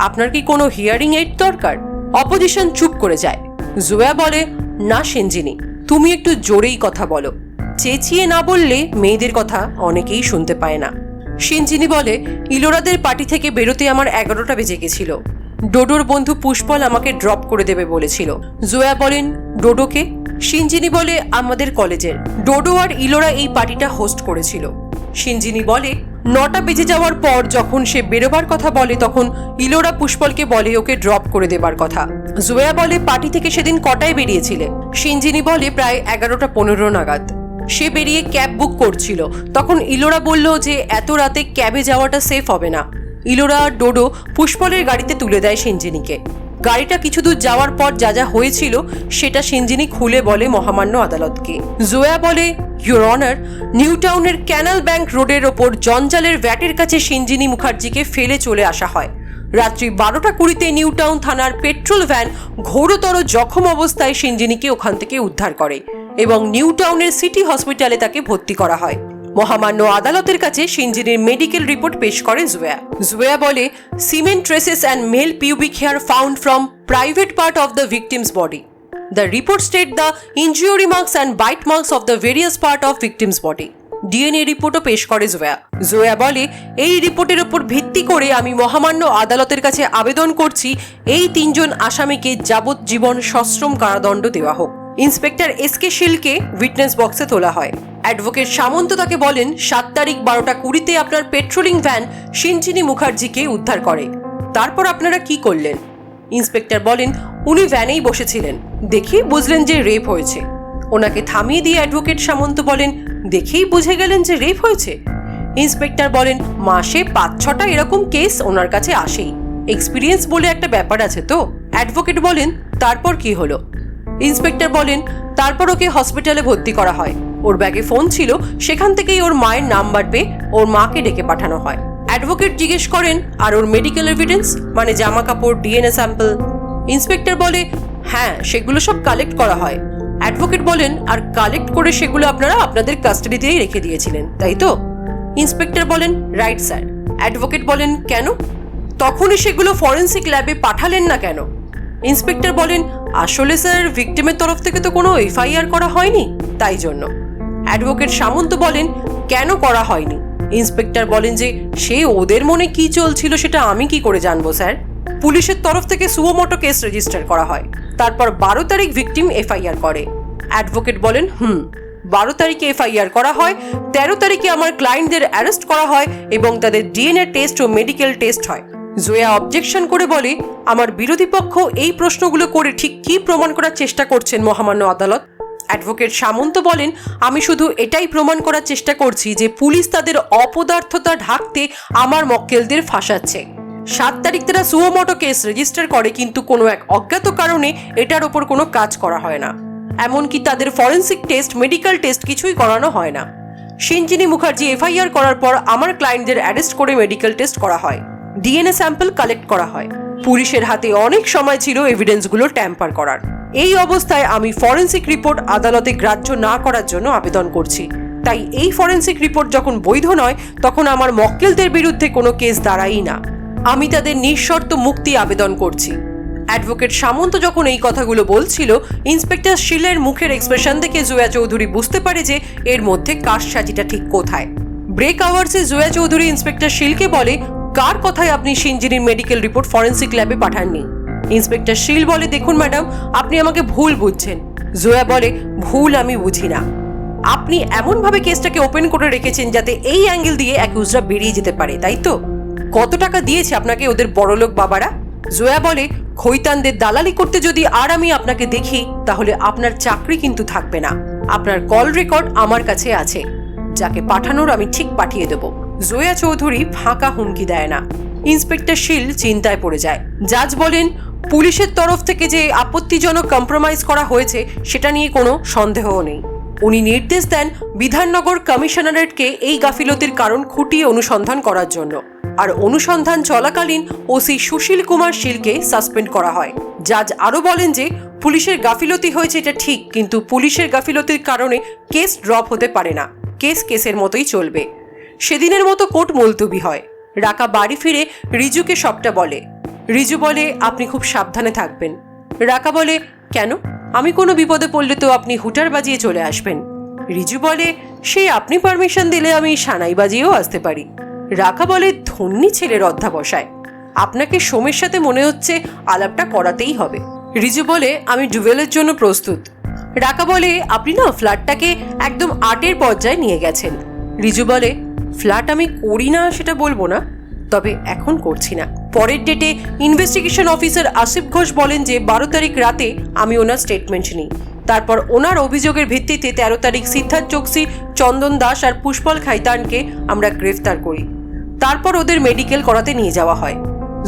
আপনার কি কোনো হিয়ারিং এইড দরকার? অপোজিশন চুপ করে যায়। জুয়া বলে, না সিঞ্জিনী, তুমি একটু জোরেই কথা বলো। চেঁচিয়ে না বললে মেয়েদের কথা অনেকেই শুনতে পায় না। সিঞ্জিনী বলে, ইলোরাদের পার্টি থেকে বেরোতে আমার 11টা বেজে গেছিল। ডোডোর বন্ধু পুষ্পল আমাকে ড্রপ করে দেবে বলেছিল। জোয়া বলেন, ডোডোকে? সিঞ্জিনী বলে, আমাদের কলেজের। ডোডো আর ইলোরা এই পার্টিটা হোস্ট করেছিল। সিঞ্জিনী বলে, 9টা বেজে যাওয়ার পর যখন সে বেরোবার কথা বলে তখন ইলোরা পুষ্পলকে বলে ওকে ড্রপ করে দেবার কথা। জোয়া বলে, পার্টি থেকে সেদিন কটায় বেরিয়েছিলে? সিঞ্জিনী বলে, প্রায় 11:15 নাগাদ। সে বেরিয়ে ক্যাব বুক করছিল। তখন ইলোরা বলল যে এত রাতে ক্যাবে যাওয়াটা সেফ হবে না। ইলোরা আর ডোডো পুষ্পলের গাড়িতে তুলে দেয় সিঞ্জিনীকে। গাড়িটা কিছু দূর যাওয়ার পর যা যা হয়েছিল সেটা সিঞ্জিনী খুলে বলে মহামান্য আদালতকে। জোয়া বলে, ইউর অনার, নিউ টাউনের ক্যানাল ব্যাংক রোডের ওপর জঞ্জালের ভ্যাটের কাছে সিঞ্জিনী মুখার্জিকে ফেলে চলে আসা হয়। রাত্রি 12:20 নিউ টাউন থানার পেট্রোল ভ্যান ঘোরতর জখম অবস্থায় সিঞ্জিনীকে ওখান থেকে উদ্ধার করে এবং নিউ টাউনের সিটি হসপিটালে তাকে ভর্তি করা হয়। মহামান্য আদালতের কাছে সিঞ্জিনীর মেডিকেল রিপোর্ট পেশ করে জুয়া। জুয়া বলে, semen traces and male pubic hair found from private part of the victim's body. The report state the injury marks and bite marks of the various part of victim's body. DNA রিপোর্টও পেশ করে জোয়া। জোয়া বলে, এই রিপোর্টের উপর ভিত্তি করে আমি মহামান্য আদালতের কাছে আবেদন করছি এই 3 জন আসামিকে যাবজ্জীবন সশ্রম কারাদণ্ড দেওয়া হোক। ইন্সপেক্টর এসকে শিলকে উইটনেস বক্সে তোলা হয়। অ্যাডভোকেট সামন্ত তাকে বলেন, 7 তারিখ 12:20 আপনার পেট্রোলিং ভ্যান সিঞ্জিনী মুখার্জিকে উদ্ধার করে। তারপর আপনারা কি করলেন? ইন্সপেক্টর বলেন, উনি ভ্যানেই বসেছিলেন, দেখেই বুঝলেন যে রেপ হয়েছে। ওনাকে থামিয়ে দিয়ে অ্যাডভোকেট সামন্ত বলেন, দেখেই বুঝে গেলেন যে রেপ হয়েছে? ইন্সপেক্টর বলেন, মাসে 5-6টা এরকম কেস ওনার কাছে আসেই, এক্সপিরিয়েন্স বলে একটা ব্যাপার আছে তো। অ্যাডভোকেট বলেন, তারপর কি হলো? ইন্সপেক্টর বলেন, তারপর ওকে হসপিটালে ভর্তি করা হয়। ওর ব্যাগে ফোন ছিল, সেখান থেকেই ওর মায়ের নাম্বার পেয়ে ওর মাকে ডেকে পাঠানো হয়। অ্যাডভোকেট জিজ্ঞেস করেন, আর ওর মেডিকেল এভিডেন্স মানে জামা কাপড়, ডিএনএ স্যাম্পল? ইন্সপেক্টর বলে, হ্যাঁ, সেগুলো সব কালেক্ট করা হয়। অ্যাডভোকেট বলেন, আর কালেক্ট করে সেগুলো আপনারা আপনাদের কাস্টাডিতেই রেখে দিয়েছিলেন, তাই তো? ইন্সপেক্টর বলেন, রাইট স্যার। অ্যাডভোকেট বলেন, কেন? তখনই সেগুলো ফরেন্সিক ল্যাবে পাঠালেন না কেন? ইন্সপেক্টর বলেন, আসলে স্যার, ভিকটিমের তরফ থেকে তো কোনো এফআইআর করা হয়নি, তাই জন্য। অ্যাডভোকেট সামন্ত বলেন, কেন করা হয়নি? ইন্সপেক্টর বলেন যে সে ওদের মনে কি চলছিল সেটা আমি কি করে জানবো স্যার? পুলিশের তরফ থেকে সুমোটো কেস রেজিস্টার করা হয়। তারপর 12 তারিখ ভিকটিম এফআইআর করে। অ্যাডভোকেট বলেন, 12 তারিখে এফআইআর করা হয়, 13 তারিখে আমার ক্লায়েন্টদের অ্যারেস্ট করা হয় এবং তাদের ডিএনএ টেস্ট ও মেডিকেল টেস্ট হয়। জোয়া অবজেকশন করে বলে, আমার বিরোধী পক্ষ এই প্রশ্নগুলো করে ঠিক কি প্রমাণ করার চেষ্টা করছেন মহামান্য আদালত? অ্যাডভোকেট সামন্ত বলেন, আমি শুধু এটাই প্রমাণ করার চেষ্টা করছি যে পুলিশ তাদের অপদার্থতা ঢাকতে আমার মক্কেলদের ফাঁসাচ্ছে। 7 তারিখ তারা সুমোটো কেস রেজিস্টার করে, কিন্তু কোনো এক অজ্ঞাত কারণে এটার ওপর কোনো কাজ করা হয় না। এমনকি তাদের ফরেন্সিক টেস্ট, মেডিকেল টেস্ট কিছুই করানো হয় না। সিঞ্জিনী মুখার্জি এফআইআর করার পর আমার ক্লায়েন্টদের অ্যারেস্ট করে মেডিকেল টেস্ট করা হয়, ডিএনএ স্যাম্পল কালেক্ট করা হয়। পুলিশের হাতে অনেক সময় ছিল এভিডেন্সগুলো ট্যাম্পার করার। এই অবস্থায় আমি ফরেন্সিক রিপোর্ট আদালতে গ্রাহ্য না করার জন্য আবেদন করছি। তাই এই ফরেন্সিক রিপোর্ট যখন বৈধ নয়, তখন আমার মক্কেলদের বিরুদ্ধে কোনো কেস দাঁড়ায়ই না। আমি তাদের নিঃশর্ত মুক্তি আবেদন করছি। অ্যাডভোকেট সামন্ত যখন এই কথাগুলো বলছিল, ইন্সপেক্টর শীলের মুখের এক্সপ্রেশন দেখে জয়া চৌধুরী বুঝতে পারে যে এর মধ্যে কারসাজিটা ঠিক কোথায়। ব্রেক আওয়ার্সে জয়া চৌধুরী ইন্সপেক্টর শীলকে বলে, কার কথায় আপনি সিঞ্জিনীর মেডিকেল রিপোর্ট ফরেন্সিক ল্যাবে পাঠাননি? ইন্সপেক্টর শীল বলে, দেখুন ম্যাডাম, আপনি আমাকে ভুল বুঝছেন। জয়া বলে, ভুল আমি বুঝি না, আপনি এমনভাবে কেসটাকে ওপেন করে রেখেছেন যাতে এই অ্যাঙ্গেল দিয়ে অ্যাকিউজরা বেরিয়ে যেতে পারে, তাই তো? কত টাকা দিয়েছে আপনাকে ওদের বড়লোক বাবারা? জয়া বলে, খৈতানদের দালালি করতে যদি আর আমি আপনাকে দেখি, তাহলে আপনার চাকরি কিন্তু থাকবে না। আপনার কল রেকর্ড আমার কাছে আছে, যাকে পাঠানোর আমি ঠিক পাঠিয়ে দেব। জয়া চৌধুরী ফাঁকা হুমকি দেয় না। ইন্সপেক্টর শীল চিন্তায় পড়ে যায়। জাজ বলেন, পুলিশের তরফ থেকে যে আপত্তিজনক কম্প্রোমাইজ করা হয়েছে সেটা নিয়ে কোনো সন্দেহও নেই। উনি নির্দেশ দেন বিধাননগর কমিশনারেটকে এই গাফিলতির কারণ খুঁটিয়ে অনুসন্ধান করার জন্য। আর অনুসন্ধান চলাকালীন ওসি সুশীল কুমার শীলকে সাসপেন্ড করা হয়। জাজ আরও বলেন যে পুলিশের গাফিলতি হয়েছে এটা ঠিক, কিন্তু পুলিশের গাফিলতির কারণে কেস ড্রপ হতে পারে না, কেস কেসের মতোই চলবে। সেদিনের মতো কোর্ট মুলতবি হয়। রাকা বাড়ি ফিরে রিজুকে সবটা বলে। রিজু বলে, আপনি খুব সাবধানে থাকবেন। রাকা বলে, কেন? আমি কোনো বিপদে পড়লে তো আপনি হুটার বাজিয়ে চলে আসবেন। রিজু বলে, সেই আপনি পারমিশন দিলে আমি সানাই বাজিয়েও আসতে পারি। রাকা বলে, ধন্যী ছেলের অধ্যাবসায়, আপনাকে সোমের সাথে মনে হচ্ছে আলাপটা করাতেই হবে। রিজু বলে, আমি ডুয়েলের জন্য প্রস্তুত। রাকা বলে, আপনি না ফ্ল্যাটটাকে একদম আর্টের পর্যায়ে নিয়ে গেছেন। রিজু বলে, ফ্ল্যাট আমি করি না সেটা বলবো না, তবে এখন করছি না। পরের ডেটে ইনভেস্টিগেশন অফিসার আসিফ ঘোষ বলেন যে 12 তারিখ রাতে আমি ওনার স্টেটমেন্ট নিই। তারপর ওনার অভিযোগের ভিত্তিতে 13 তারিখ সিদ্ধার্থ চোকসি, চন্দন দাস আর পুষ্পল খাইতানকে আমরা গ্রেফতার করি। তারপর ওদের মেডিকেল করাতে নিয়ে যাওয়া হয়।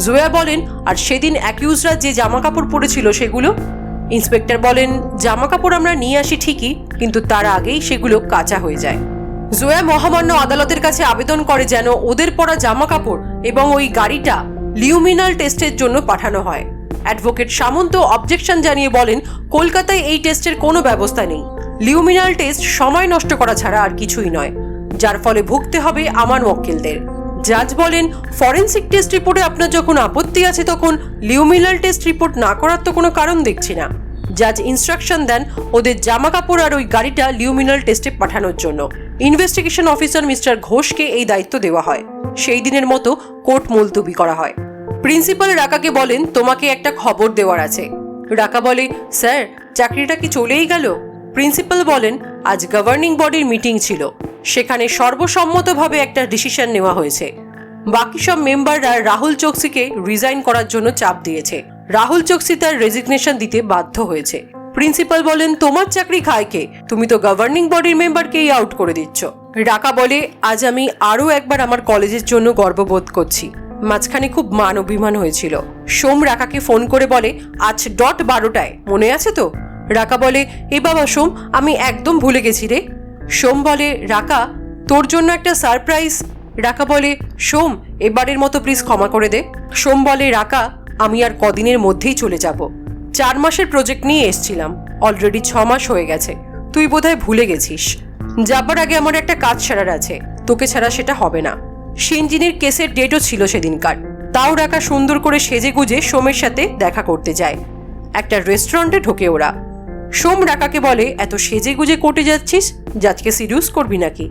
জয়া বলেন, আর সেদিন অ্যাকিউজরা যে জামা কাপড় পরেছিল সেগুলো? ইন্সপেক্টর বলেন, জামা কাপড় আমরা নিয়ে আসি ঠিকই, কিন্তু তার আগেই সেগুলো কাঁচা হয়ে যায়। জয়া মহামান্য আদালতের কাছে আবেদন করে যেন ওদের পরা জামা কাপড় এবং ওই গাড়িটা লিউমিনাল টেস্টের জন্য পাঠানো হয়। অ্যাডভোকেট সামন্ত অবজেকশন জানিয়ে বলেন, কলকাতায় এই টেস্টের কোনো ব্যবস্থা নেই। লিউমিনাল টেস্ট সময় নষ্ট করা ছাড়া আর কিছুই নয়, যার ফলে ভুগতে হবে আমার মক্কেলদের। জাজ বলেন, ফরেন্সিক টেস্ট রিপোর্টে আপনার যখন আপত্তি আছে, তখন লিউমিনাল টেস্ট রিপোর্ট না করার তো কোনো কারণ দেখছি না। জাজ ইনস্ট্রাকশন দেন ওদের জামা কাপড় আর ওই গাড়িটা লিউমিনাল টেস্টে পাঠানোর জন্য। ইনভেস্টিগেশন অফিসার মিস্টার ঘোষকে এই দায়িত্ব দেওয়া হয়। সেই দিনের মতো কোর্ট মুলতবি করা হয়। প্রিন্সিপাল রাকাকে বলেন, তোমাকে একটা খবর দেওয়ার আছে। রাকা বলে, স্যার, চাকরিটা কি চলেই গেল? প্রিন্সিপাল বলেন, আজ গভর্নিং বডির মিটিং ছিল, সেখানে সর্বসম্মতভাবে একটা ডিসিশন নেওয়া হয়েছে। বাকি সব মেম্বাররা রাহুল চোকসিকে রিজাইন করার জন্য চাপ দিয়েছে। রাহুল চোকসি তার রেজিগনেশন দিতে বাধ্য হয়েছে। প্রিন্সিপাল বলেন, তোমার চাকরি খায় কে? তুমি তো গভর্নিং বডির মেম্বারকেই আউট করে দিচ্ছ। রাকা বলে, আজ আমি আরও একবার আমার কলেজের জন্য গর্ববোধ করছি। মাঝখানে খুব মান অভিমান হয়েছিল। সোম রাকাকে ফোন করে বলে, আজ ডট 12টায়, মনে আছে তো? রাকা বলে, এ বাবা সোম, আমি একদম ভুলে গেছি রে। সোম বলে, রাকা, তোর জন্য একটা সারপ্রাইজ। রাকা বলে, সোম, এবারের মতো প্লিজ ক্ষমা করে দে। সোম বলে, রাকা, আমি আর কদিনের মধ্যেই চলে যাব। 4 মাসের প্রজেক্ট নিয়ে এসছিলাম, অলরেডি 6 মাস হয়ে গেছে। তুই বোধহয় ভুলে গেছিস। যাবার আগে আমার একটা কাজ ছাড়ার আছে, তোকে ছাড়া সেটা হবে না। সিঞ্জিনীর কেসের ডেটও ছিল সেদিনকার। তাও রাকা সুন্দর করে সেজে গুজে সোমের সাথে দেখা করতে যায়। একটা রেস্টুরেন্টে ঢোকে ওরা। সোম রাকাকে বলে, এত সেজে গুজে কোর্টে যাচ্ছিস, জাজকে সিরিয়াস করবি নাকি?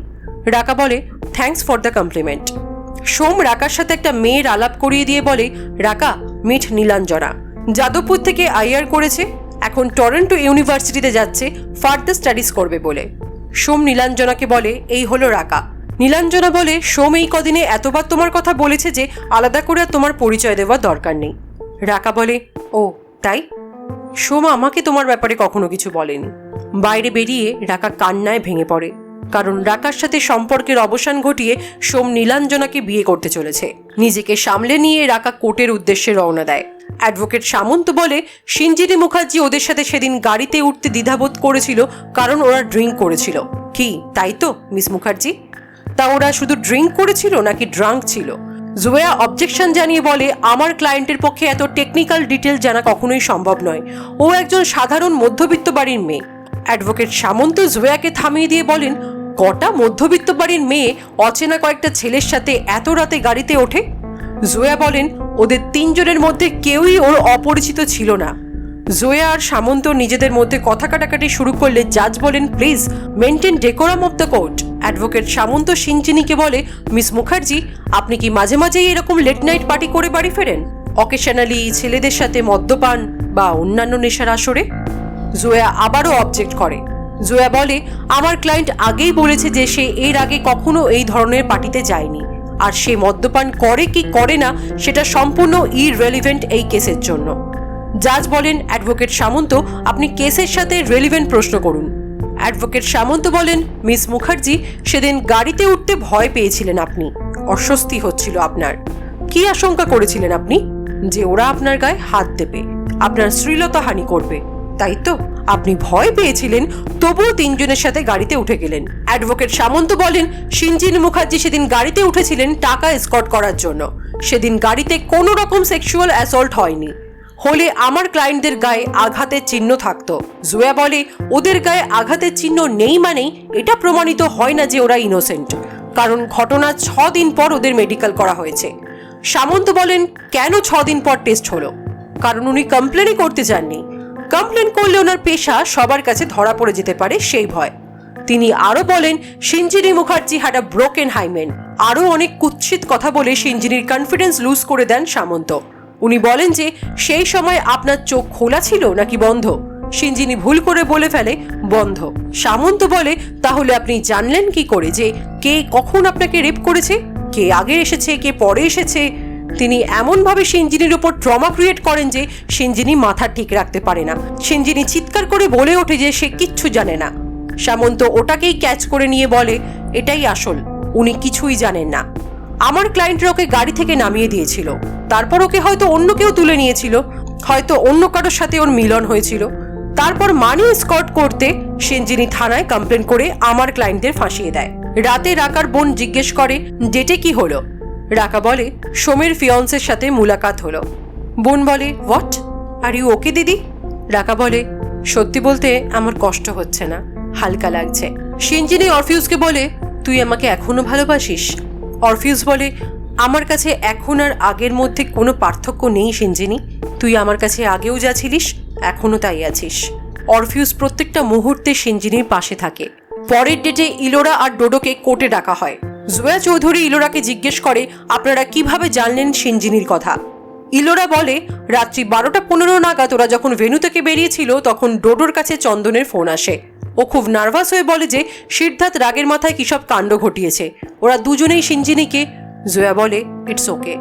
রাকা বলে, থ্যাঙ্কস ফর দ্য কমপ্লিমেন্ট। সোম রাকার সাথে একটা মেয়ের আলাপ করিয়ে দিয়ে বলে, রাকা, মিট নীলাঞ্জনা, যাদবপুর থেকে আইআর করেছে, এখন টরন্টো ইউনিভার্সিটিতে যাচ্ছে ফার্দার স্টাডিজ করবে বলে। সোম নীলাঞ্জনাকে বলে, এই হলো রাকা। নীলাঞ্জনা বলে, সোম এই কদিনে এতবার তোমার কথা বলেছে যে আলাদা করে তোমার পরিচয় দেওয়ার দরকার নেই। রাকা বলে, ও তাই? সোম আমাকে তোমার ব্যাপারে কখনো কিছু বলেনি। বাইরে বেরিয়ে রাকা কান্নায় ভেঙে পড়ে, কারণ রাকার সাথে সম্পর্কের অবসান ঘটিয়ে সোম নীলাঞ্জনাকে বিয়ে করতে চলেছে। নিজেকে সামলে নিয়ে রাকা কোর্টের উদ্দেশ্যে রওনা দেয়। অ্যাডভোকেট সামন্ত বলে সিঞ্জিনী মুখার্জি ওদের সাথে সেদিন গাড়িতে উঠতে দ্বিধাবোধ করেছিল কারণ ওরা ড্রিঙ্ক করেছিল। কি তাই তো মিস মুখার্জি? তা ওরা শুধু ড্রিঙ্ক করেছিল নাকি ড্রাঙ্ক ছিল? জোয়া অবজেকশন জানিয়ে বলে আমার ক্লায়েন্টের পক্ষে এত টেকনিক্যাল ডিটেল জানা কখনোই সম্ভব নয়। ও একজন সাধারণ মধ্যবিত্ত বাড়ির মেয়ে। অ্যাডভোকেট সামন্ত জোয়াকে থামিয়ে দিয়ে বলেন, কটা মধ্যবিত্ত বাড়ির মেয়ে অচেনা কয়েকটা ছেলের সাথে এত রাতে গাড়িতে ওঠে? জোয়া বলেন, ওদের তিনজনের মধ্যে কেউই ওর অপরিচিত ছিল না। জোয়া আর সামন্ত নিজেদের মধ্যে কথা কাটাকাটি শুরু করলে জাজ বলেন, please maintain decorum of the court. Advocate Samanta সিঞ্জিনীকে বলে, মিস মুখার্জি আপনি কি মাঝে মাঝেই এরকম লেট নাইট পার্টি করে বাড়ি ফেরেন? অকেশনালি ছেলেদের সাথে মদ্যপান বা অন্যান্য নেশার আসরে? জোয়া আবারও অবজেক্ট করে। জোয়া বলে, আমার ক্লায়েন্ট আগেই বলেছে যে সে এর আগে কখনো এই ধরনের পার্টিতে যায়নি, আর সে মদ্যপান করে কি করে না সেটা সম্পূর্ণ ইররেলিভেন্ট এই কেসের জন্য। জাজ বলেন, অ্যাডভোকেট সামন্ত আপনি কেসের সাথে রেলিভেন্ট প্রশ্ন করুন। অ্যাডভোকেট সামন্ত বলেন, মিস মুখার্জি সেদিন গাড়িতে উঠতে ভয় পেয়েছিলেন আপনি, অস্বস্তি হচ্ছিল আপনার। কি আশঙ্কা করেছিলেন আপনি? যে ওরা আপনার গায়ে হাত দেবে, আপনার শ্লীলতাহানি করবে, তাই তো? আপনি ভয় পেয়েছিলেন, তবুও তিনজনের সাথে গাড়িতে উঠে গেলেন। অ্যাডভোকেট সামন্ত বলেন, সিঞ্জিনী মুখার্জি সেদিন গাড়িতে উঠেছিলেন টাকা এসকর্ট করার জন্য। সেদিন গাড়িতে কোনো রকম সেক্সুয়াল অ্যাসল্ট হয়নি। হলে আমার ক্লায়েন্টদের গায়ে আঘাতের চিহ্ন থাকতো। জোয়া বলে, ওদের গায়ে আঘাতের চিহ্ন নেই মানেই এটা প্রমাণিত হয় না যে ওরা ইনোসেন্ট, কারণ ঘটনা 6 দিন পর ওদের মেডিকেল করা হয়েছে। সামন্ত বলেন, কেন 6 দিন পর টেস্ট হলো? কারণ উনি কমপ্লেনই করতে চাননি। কমপ্লেন করলে ওনার পেশা সবার কাছে ধরা পড়ে যেতে পারে সেই ভয়। তিনি আরো বলেন, Sinjini Mukherjee had a broken hymen. আরো অনেক কুৎসিত কথা বলে সিঞ্জিনীর কনফিডেন্স লুজ করে দেন সামন্ত। উনি বলেন যে সেই সময় আপনার চোখ খোলা ছিল নাকি বন্ধ? সিঞ্জিনী ভুল করে বলে ফেলে বন্ধ। সামন্ত বলে, তাহলে আপনি জানলেন কি করে যে কে কখন আপনাকে রেপ করেছে? কে আগে এসেছে, কে পরে এসেছে? তিনি এমনভাবে সিঞ্জিনীর উপর ট্রমা ক্রিয়েট করেন যে সিঞ্জিনী মাথা ঠিক রাখতে পারে না। সিঞ্জিনী চিৎকার করে বলে ওঠে যে সে কিচ্ছু জানে না। সামন্ত ওটাকেই ক্যাচ করে নিয়ে বলে, এটাই আসল, উনি কিছুই জানেন না। আমার ক্লায়েন্টরা ওকে গাড়ি থেকে নামিয়ে দিয়েছিল, তারপর ওকে হয়তো অন্য কেউ তুলে নিয়েছিল, হয়তো অন্য কারোর সাথে ওর মিলন হয়েছিল। তারপর মানি এসকর্ট করতে সিঞ্জিনী থানায় কমপ্লেন করে আমার ক্লায়েন্টদের ফাঁসিয়ে দেয়। রাতে রাকার বোন জিজ্ঞেস করে, ডেটে কি হলো? রাকা বলে, সোমের ফিয়ন্সের সাথে মুলাকাত হলো। বোন বলে, হোয়াট, আর ইউ ওকে দিদি? রাকা বলে, সত্যি বলতে আমার কষ্ট হচ্ছে না, হালকা লাগছে। সিঞ্জিনী অরফিউজকে বলে, তুই আমাকে এখনো ভালোবাসিস? অরফিউজ বলে, আমার কাছে এখন আর আগের মধ্যে কোনো পার্থক্য নেই সিঞ্জিনী। তুই আমার কাছে আগেও যা ছিলিস এখনো তাই আছিস। অরফিউজ প্রত্যেকটা মুহূর্তে সিঞ্জিনীর পাশে থাকে। পরের ডেটে ইলোরা আর ডোডোকে কোর্টে ডাকা হয়। জোয়া চৌধুরী ইলোরাকে জিজ্ঞেস করে, আপনারা কিভাবে জানলেন সিঞ্জিনীর কথা? ইলোরা বলে, রাত্রি 12:15 নাগাদ ওরা যখন ভেন্যু থেকে বেরিয়েছিল তখন ডোডোর কাছে চন্দনের ফোন আসে। ও খুব নার্ভাস হয়ে বলে যে সিদ্ধার্থ রাগের মাথায় কিসব কাণ্ড ঘটিয়েছে। ওরা দুজনেই সিঞ্জিনীকে। জোয়া বলে, ইটস ওকে।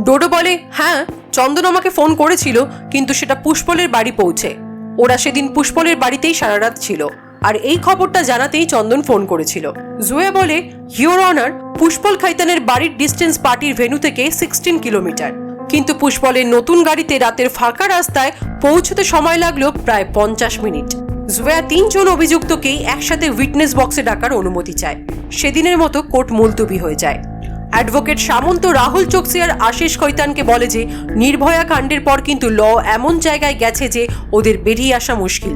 ডোডো বলে, হ্যাঁ চন্দন আমাকে ফোন করেছিল, কিন্তু সেটা পুষ্পলের বাড়ি পৌঁছে। ওরা সেদিন পুষ্পলের বাড়িতেই সারা রাত ছিল, আর এই খবরটা জানাতেই চন্দন ফোন করেছিল। জোয়া বলে, ইওর অনার, পুষ্পল খাইতানের বাড়ির ডিস্টেন্স পার্টির ভেন্যু থেকে 16 কিলোমিটার, কিন্তু পুষ্পলের নতুন গাড়িতে রাতের ফাঁকা রাস্তায় পৌঁছতে সময় লাগলো প্রায় 50 মিনিট। জোয়া 3 জন অভিযুক্তকেই একসাথে উইটনেস বক্সে ডাকার অনুমতি চায়। সেদিনের মতো কোর্ট মুলতবি হয়ে যায়। অ্যাডভোকেট সামন্ত রাহুল চোকসি আর আশিস খৈতানকে বলে যে নির্ভয়া কাণ্ডের পর কিন্তু ল এমন জায়গায় গেছে যে ওদের বেরিয়ে আসা মুশকিল।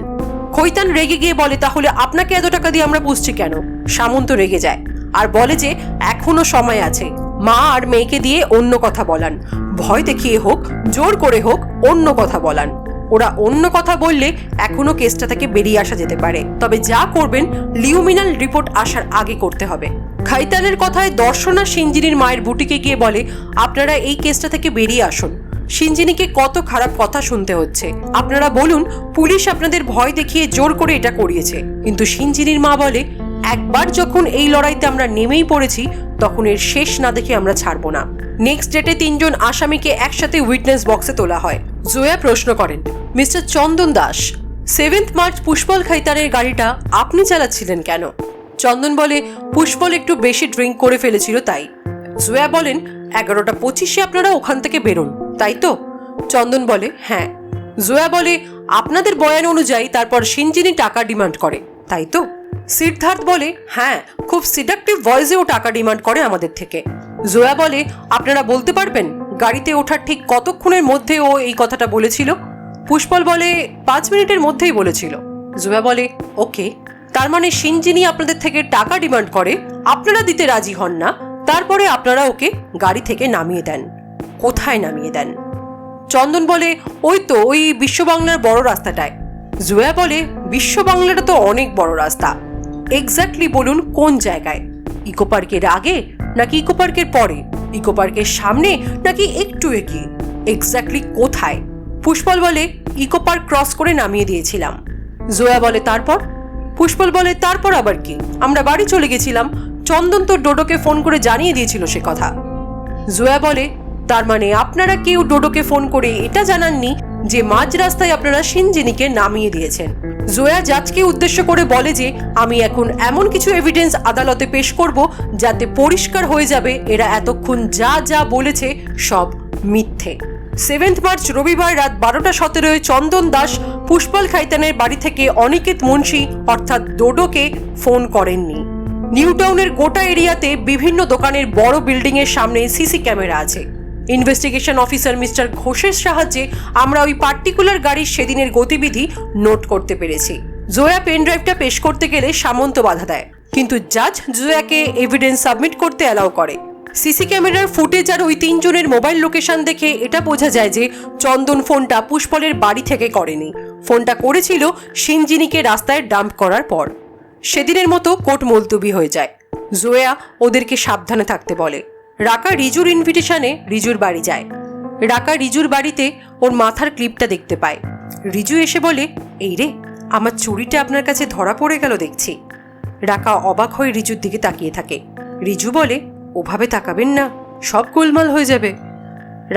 খৈতান রেগে গিয়ে বলে, তাহলে আপনাকে এত টাকা দিয়ে আমরা পুষছি কেন? সামন্ত রেগে যায় আর বলে যে এখনো সময় আছে, মা আর মেয়েকে দিয়ে অন্য কথা বলান, ভয় দেখিয়ে হোক, জোর করে হোক, অন্য কথা বলান। ওরা অন্য কথা বললে এখনো কেসটা থেকে বেরিয়ে আসা যেতে পারে, তবে যা করবেন লিউমিনাল রিপোর্ট আসার আগে করতে হবে। খাইতানের কথায় দর্শনা সিঞ্জিনীর মায়ের বুটিকে গিয়ে বলে, আপনারা এই কেসটা থেকে বেরিয়ে আসুন। সিঞ্জিনীকে কত খারাপ কথা শুনতে হচ্ছে। আপনারা বলুন পুলিশ আপনাদের ভয় দেখিয়ে জোর করে এটা করিয়েছে। কিন্তু সিঞ্জিনীর মা বলে, একবার যখন এই লড়াইতে আমরা নেমেই পড়েছি তখন এর শেষ না দেখে আমরা ছাড়বো না। নেক্সট ডেটে 3 জন আসামিকে একসাথে উইটনেস বক্সে তোলা হয়। জয়া প্রশ্ন করেন, মিস্টার চন্দন দাস, 7 মার্চ পুষ্পল খাইতানের গাড়িটা আপনি চালাচ্ছিলেন কেন? চন্দন বলে, পুষ্পল একটু বেশি ড্রিঙ্ক করে ফেলেছিল তাই। জয়া বলেন, 11:25 আপনারা ওখান থেকে বেরোন, তাই তো? চন্দন বলে, হ্যাঁ। জয়া বলে, আপনাদের বয়ান অনুযায়ী তারপর সিনজিনি টাকা ডিমান্ড করে, তাই তো? সিদ্ধার্থ বলে, হ্যাঁ, খুব সিডাকটিভ ভয়েসেও টাকা ডিমান্ড করে আমাদের থেকে। জয়া বলে, আপনারা বলতে পারবেন গাড়িতে ওঠার ঠিক কতক্ষণের মধ্যে ও এই কথাটা বলেছিল? পুষ্পল বলে, 5 মিনিটের মধ্যেই বলেছিল। জয়া বলে, ওকে, তার মানে সিনজিনি আপনাদের থেকে টাকা ডিমান্ড করে, আপনারা দিতে রাজি হন না, তারপরে আপনারা ওকে গাড়ি থেকে নামিয়ে দেন। কোথায় নামিয়ে দেন? চন্দন বলে, ওই তো ওই বিশ্ববাংলার বড় রাস্তাটায়। জয়া বলে, বিশ্ববাংলাটা তো অনেক বড় রাস্তা, এক্স্যাক্টলি বলুন কোন জায়গায়? ইকো পার্কের আগে নাকি ইকো পার্কের পরে? ইকো পার্কের সামনে নাকি একটু এগিয়ে? এক্স্যাক্টলি কোথায়? পুষ্পল বলে, ইকো পার্ক ক্রস করে নামিয়ে দিয়েছিলাম। জয়া বলে, তারপর? পুষ্পল বলে, তারপর আবার কি, আমরা বাড়ি চলে গেছিলাম, চন্দন তো ডোডোকে ফোন করে জানিয়ে দিয়েছিল সে কথা। জয়া বলে, তার মানে আপনারা কেউ ডোডোকে ফোন করে এটা জানাননি যে মাঝ রাস্তায় আপনারা সিনজিনিকে নামিয়ে দিয়েছেন? জয়া জাজকে উদ্দেশ্য করে বলে যে, আমি এখন এমন কিছু এভিডেন্স আদালতে পেশ করব যাতে পরিষ্কার হয়ে যাবে এরা এতক্ষণ যা যা বলেছে সব মিথ্যে। 7 মার্চ রবিবার রাত 12:17 চন্দন দাস পুষ্পল খাইতানের বাড়ি থেকে অনিকেত মুন্সি অর্থাৎ ডোডোকে ফোন করেননি। নিউ টাউনের গোটা এরিয়াতে বিভিন্ন দোকানের বড় বিল্ডিং এর সামনে সিসি ক্যামেরা আছে। ইনভেস্টিগেশন অফিসার মিস্টার ঘোষের সাহায্যে আমরা ওই পার্টিকুলার গাড়ির সেদিনের গতিবিধি নোট করতে পেরেছি। জয়া পেনড্রাইভটা পেশ করতে গেলে সামন্ত বাধা দেয়, কিন্তু জাজ জয়াকে এভিডেন্স সাবমিট করতে অ্যালাউ করে। সিসি ক্যামেরার ফুটেজ আর ওই 3 জনের মোবাইল লোকেশন দেখে এটা বোঝা যায় যে চন্দন ফোনটা পুষ্পলের বাড়ি থেকে করেনি, ফোনটা করেছিল সিনজিনিকে রাস্তায় ডাম্প করার পর। সেদিনের মতো কোর্ট মুলতবি হয়ে যায়। জয়া ওদেরকে সাবধানে থাকতে বলে। রাকা রিজুর ইনভিটেশনে রিজুর বাড়ি যায়। রাকা রিজুর বাড়িতে ওর মাথার ক্লিপটা দেখতে পায়। রিজু এসে বলে, এই রে, আমার চুরিটা আপনার কাছে ধরা পড়ে গেল দেখছি। রাকা অবাক হয়ে রিজুর দিকে তাকিয়ে থাকে। রিজু বলে, ওভাবে তাকাবেন না, সব গোলমাল হয়ে যাবে।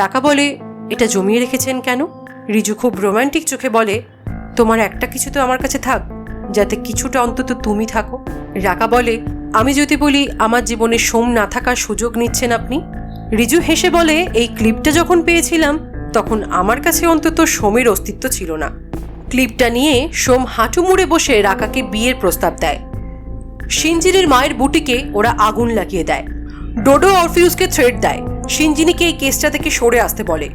রাকা বলে, এটা জমিয়ে রেখেছেন কেন? রিজু খুব রোমান্টিক চোখে বলে, তোমার একটা কিছু তো আমার কাছে থাক, যাতে কিছুটা অন্তত তুমি থাকো। রাকা বলে, আমি যদি বলি আমার জীবনে সোম না থাকার সুযোগ নিচ্ছেন আপনি? রিজু হেসে বলে, এই ক্লিপটা যখন পেয়েছিলাম তখন আমার কাছে অন্তত সোমের অস্তিত্ব ছিল না। ক্লিপটা নিয়ে সোম হাঁটু মুড়ে বসে রাকাকে বিয়ের প্রস্তাব দেয়। সিনজিনির মায়ের বুটিকে ওরা আগুন লাগিয়ে দেয়। ডোডো অরফিউজকে থ্রেট দেয়, সিনজিনিকে এই কেসটা থেকে সরে আসতে বলে।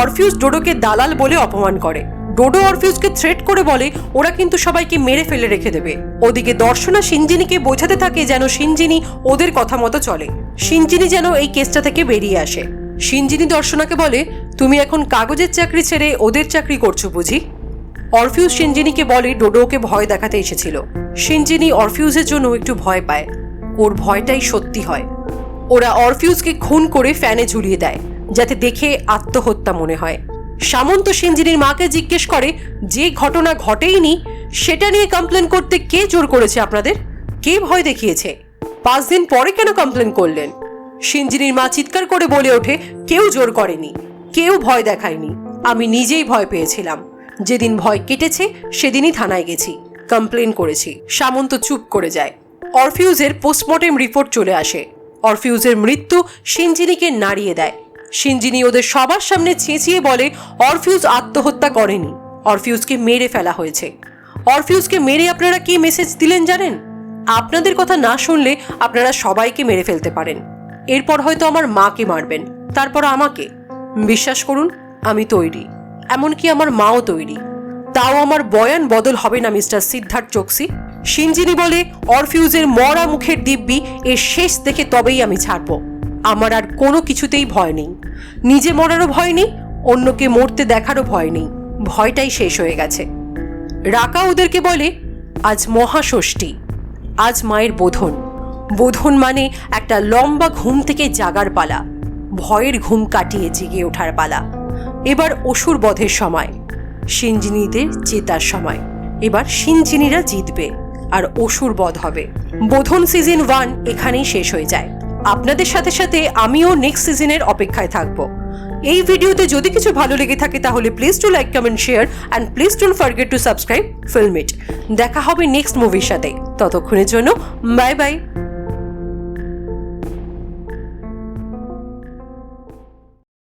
অরফিউজ ডোডোকে দালাল বলে অপমান করে। ডোডো অরফিউজকে থ্রেট করে বলে ওরা কিন্তু সবাইকে মেরে ফেলে রেখে দেবে। ওদিকে দর্শনা সিনজিনিকে বোঝাতে থাকে যেন সিনজিনি ওদের কথা মতো চলে, সিনজিনি যেন এই কেসটা থেকে বেরিয়ে আসে। সিনজিনি দর্শনাকে বলে, তুমি এখন কাগজের চাকরি ছেড়ে ওদের চাকরি করছো বুঝি? অরফিউজ সিনজিনিকে বলে ডোডো ওকে ভয় দেখাতে এসেছিল। সিনজিনি অরফিউজের জন্য একটু ভয় পায়, ওর ভয়টাই সত্যি হয়। ওরা অরফিউজকে খুন করে ফ্যানে ঝুলিয়ে দেয় যাতে দেখে আত্মহত্যা মনে হয়। সামন্ত সিনজিনির মাকে জিজ্ঞেস করে, যে ঘটনা ঘটেইনি সেটা নিয়ে কমপ্লেন করতে কে জোর করেছে আপনাদের? কে ভয় দেখিয়েছে? 5 দিন পরে কেন কমপ্লেন করলেন? সিনজিনির মা চিৎকার করে বলে ওঠে, কেউ জোর করেনি, কেউ ভয় দেখায়নি, আমি নিজেই ভয় পেয়েছিলাম। যেদিন ভয় কেটেছে সেদিনই থানায় গেছি, কমপ্লেন করেছি। সামন্ত চুপ করে যায়। অরফিউজের পোস্টমর্টেম রিপোর্ট চলে আসে। অরফিউজের মৃত্যু সিনজিনিকে নাড়িয়ে দেয়। সিনজিনি ওদের সবার সামনে চেঁচিয়ে বলে, অরফিউজ আত্মহত্যা করেনি, অরফিউজকে মেরে ফেলা হয়েছে। অরফিউজকে মেরে আপনারা কি মেসেজ দিলেন জানেন? আপনাদের কথা না শুনলে আপনারা সবাইকে মেরে ফেলতে পারেন, এরপর হয়তো আমার মাকে মারবেন, তারপর আমাকে। বিশ্বাস করুন, আমি তৈরি, এমনকি আমার মাও তৈরি, তাও আমার বয়ান বদল হবে না মিস্টার সিদ্ধার্থ চোকসি। সিনজিনি বলে, অরফিউজের মরা মুখের দিব্যি এর শেষ দেখে তবেই আমি ছাড়ব। আমার আর কোনো কিছুতেই ভয় নেই, নিজে মরারও ভয় নেই, অন্যকে মরতে দেখারও ভয় নেই, ভয়টাই শেষ হয়ে গেছে। রাকা ওদেরকে বলে, আজ মহাষষ্ঠী, আজ মায়ের বোধন। বোধন মানে একটা লম্বা ঘুম থেকে জাগার পালা, ভয়ের ঘুম কাটিয়ে জেগে ওঠার পালা। এবার অসুর বধের সময়, সিনজিনিদের জেতার সময়। এবার সিনজিনিরা জিতবে আর অসুর বধ হবে। বোধন সিজন 1 এখানেই শেষ হয়ে যায়। আপনাদের সাথে সাথে আমিও নেক্সট সিজনের অপেক্ষায় থাকবো। এই ভিডিওতে যদি কিছু ভালো লেগে থাকে তাহলে please to like, comment, share and please don't forget to subscribe Filmit. দেখা হবে নেক্সট মুভির সাথে, ততক্ষণের জন্য বাই বাই।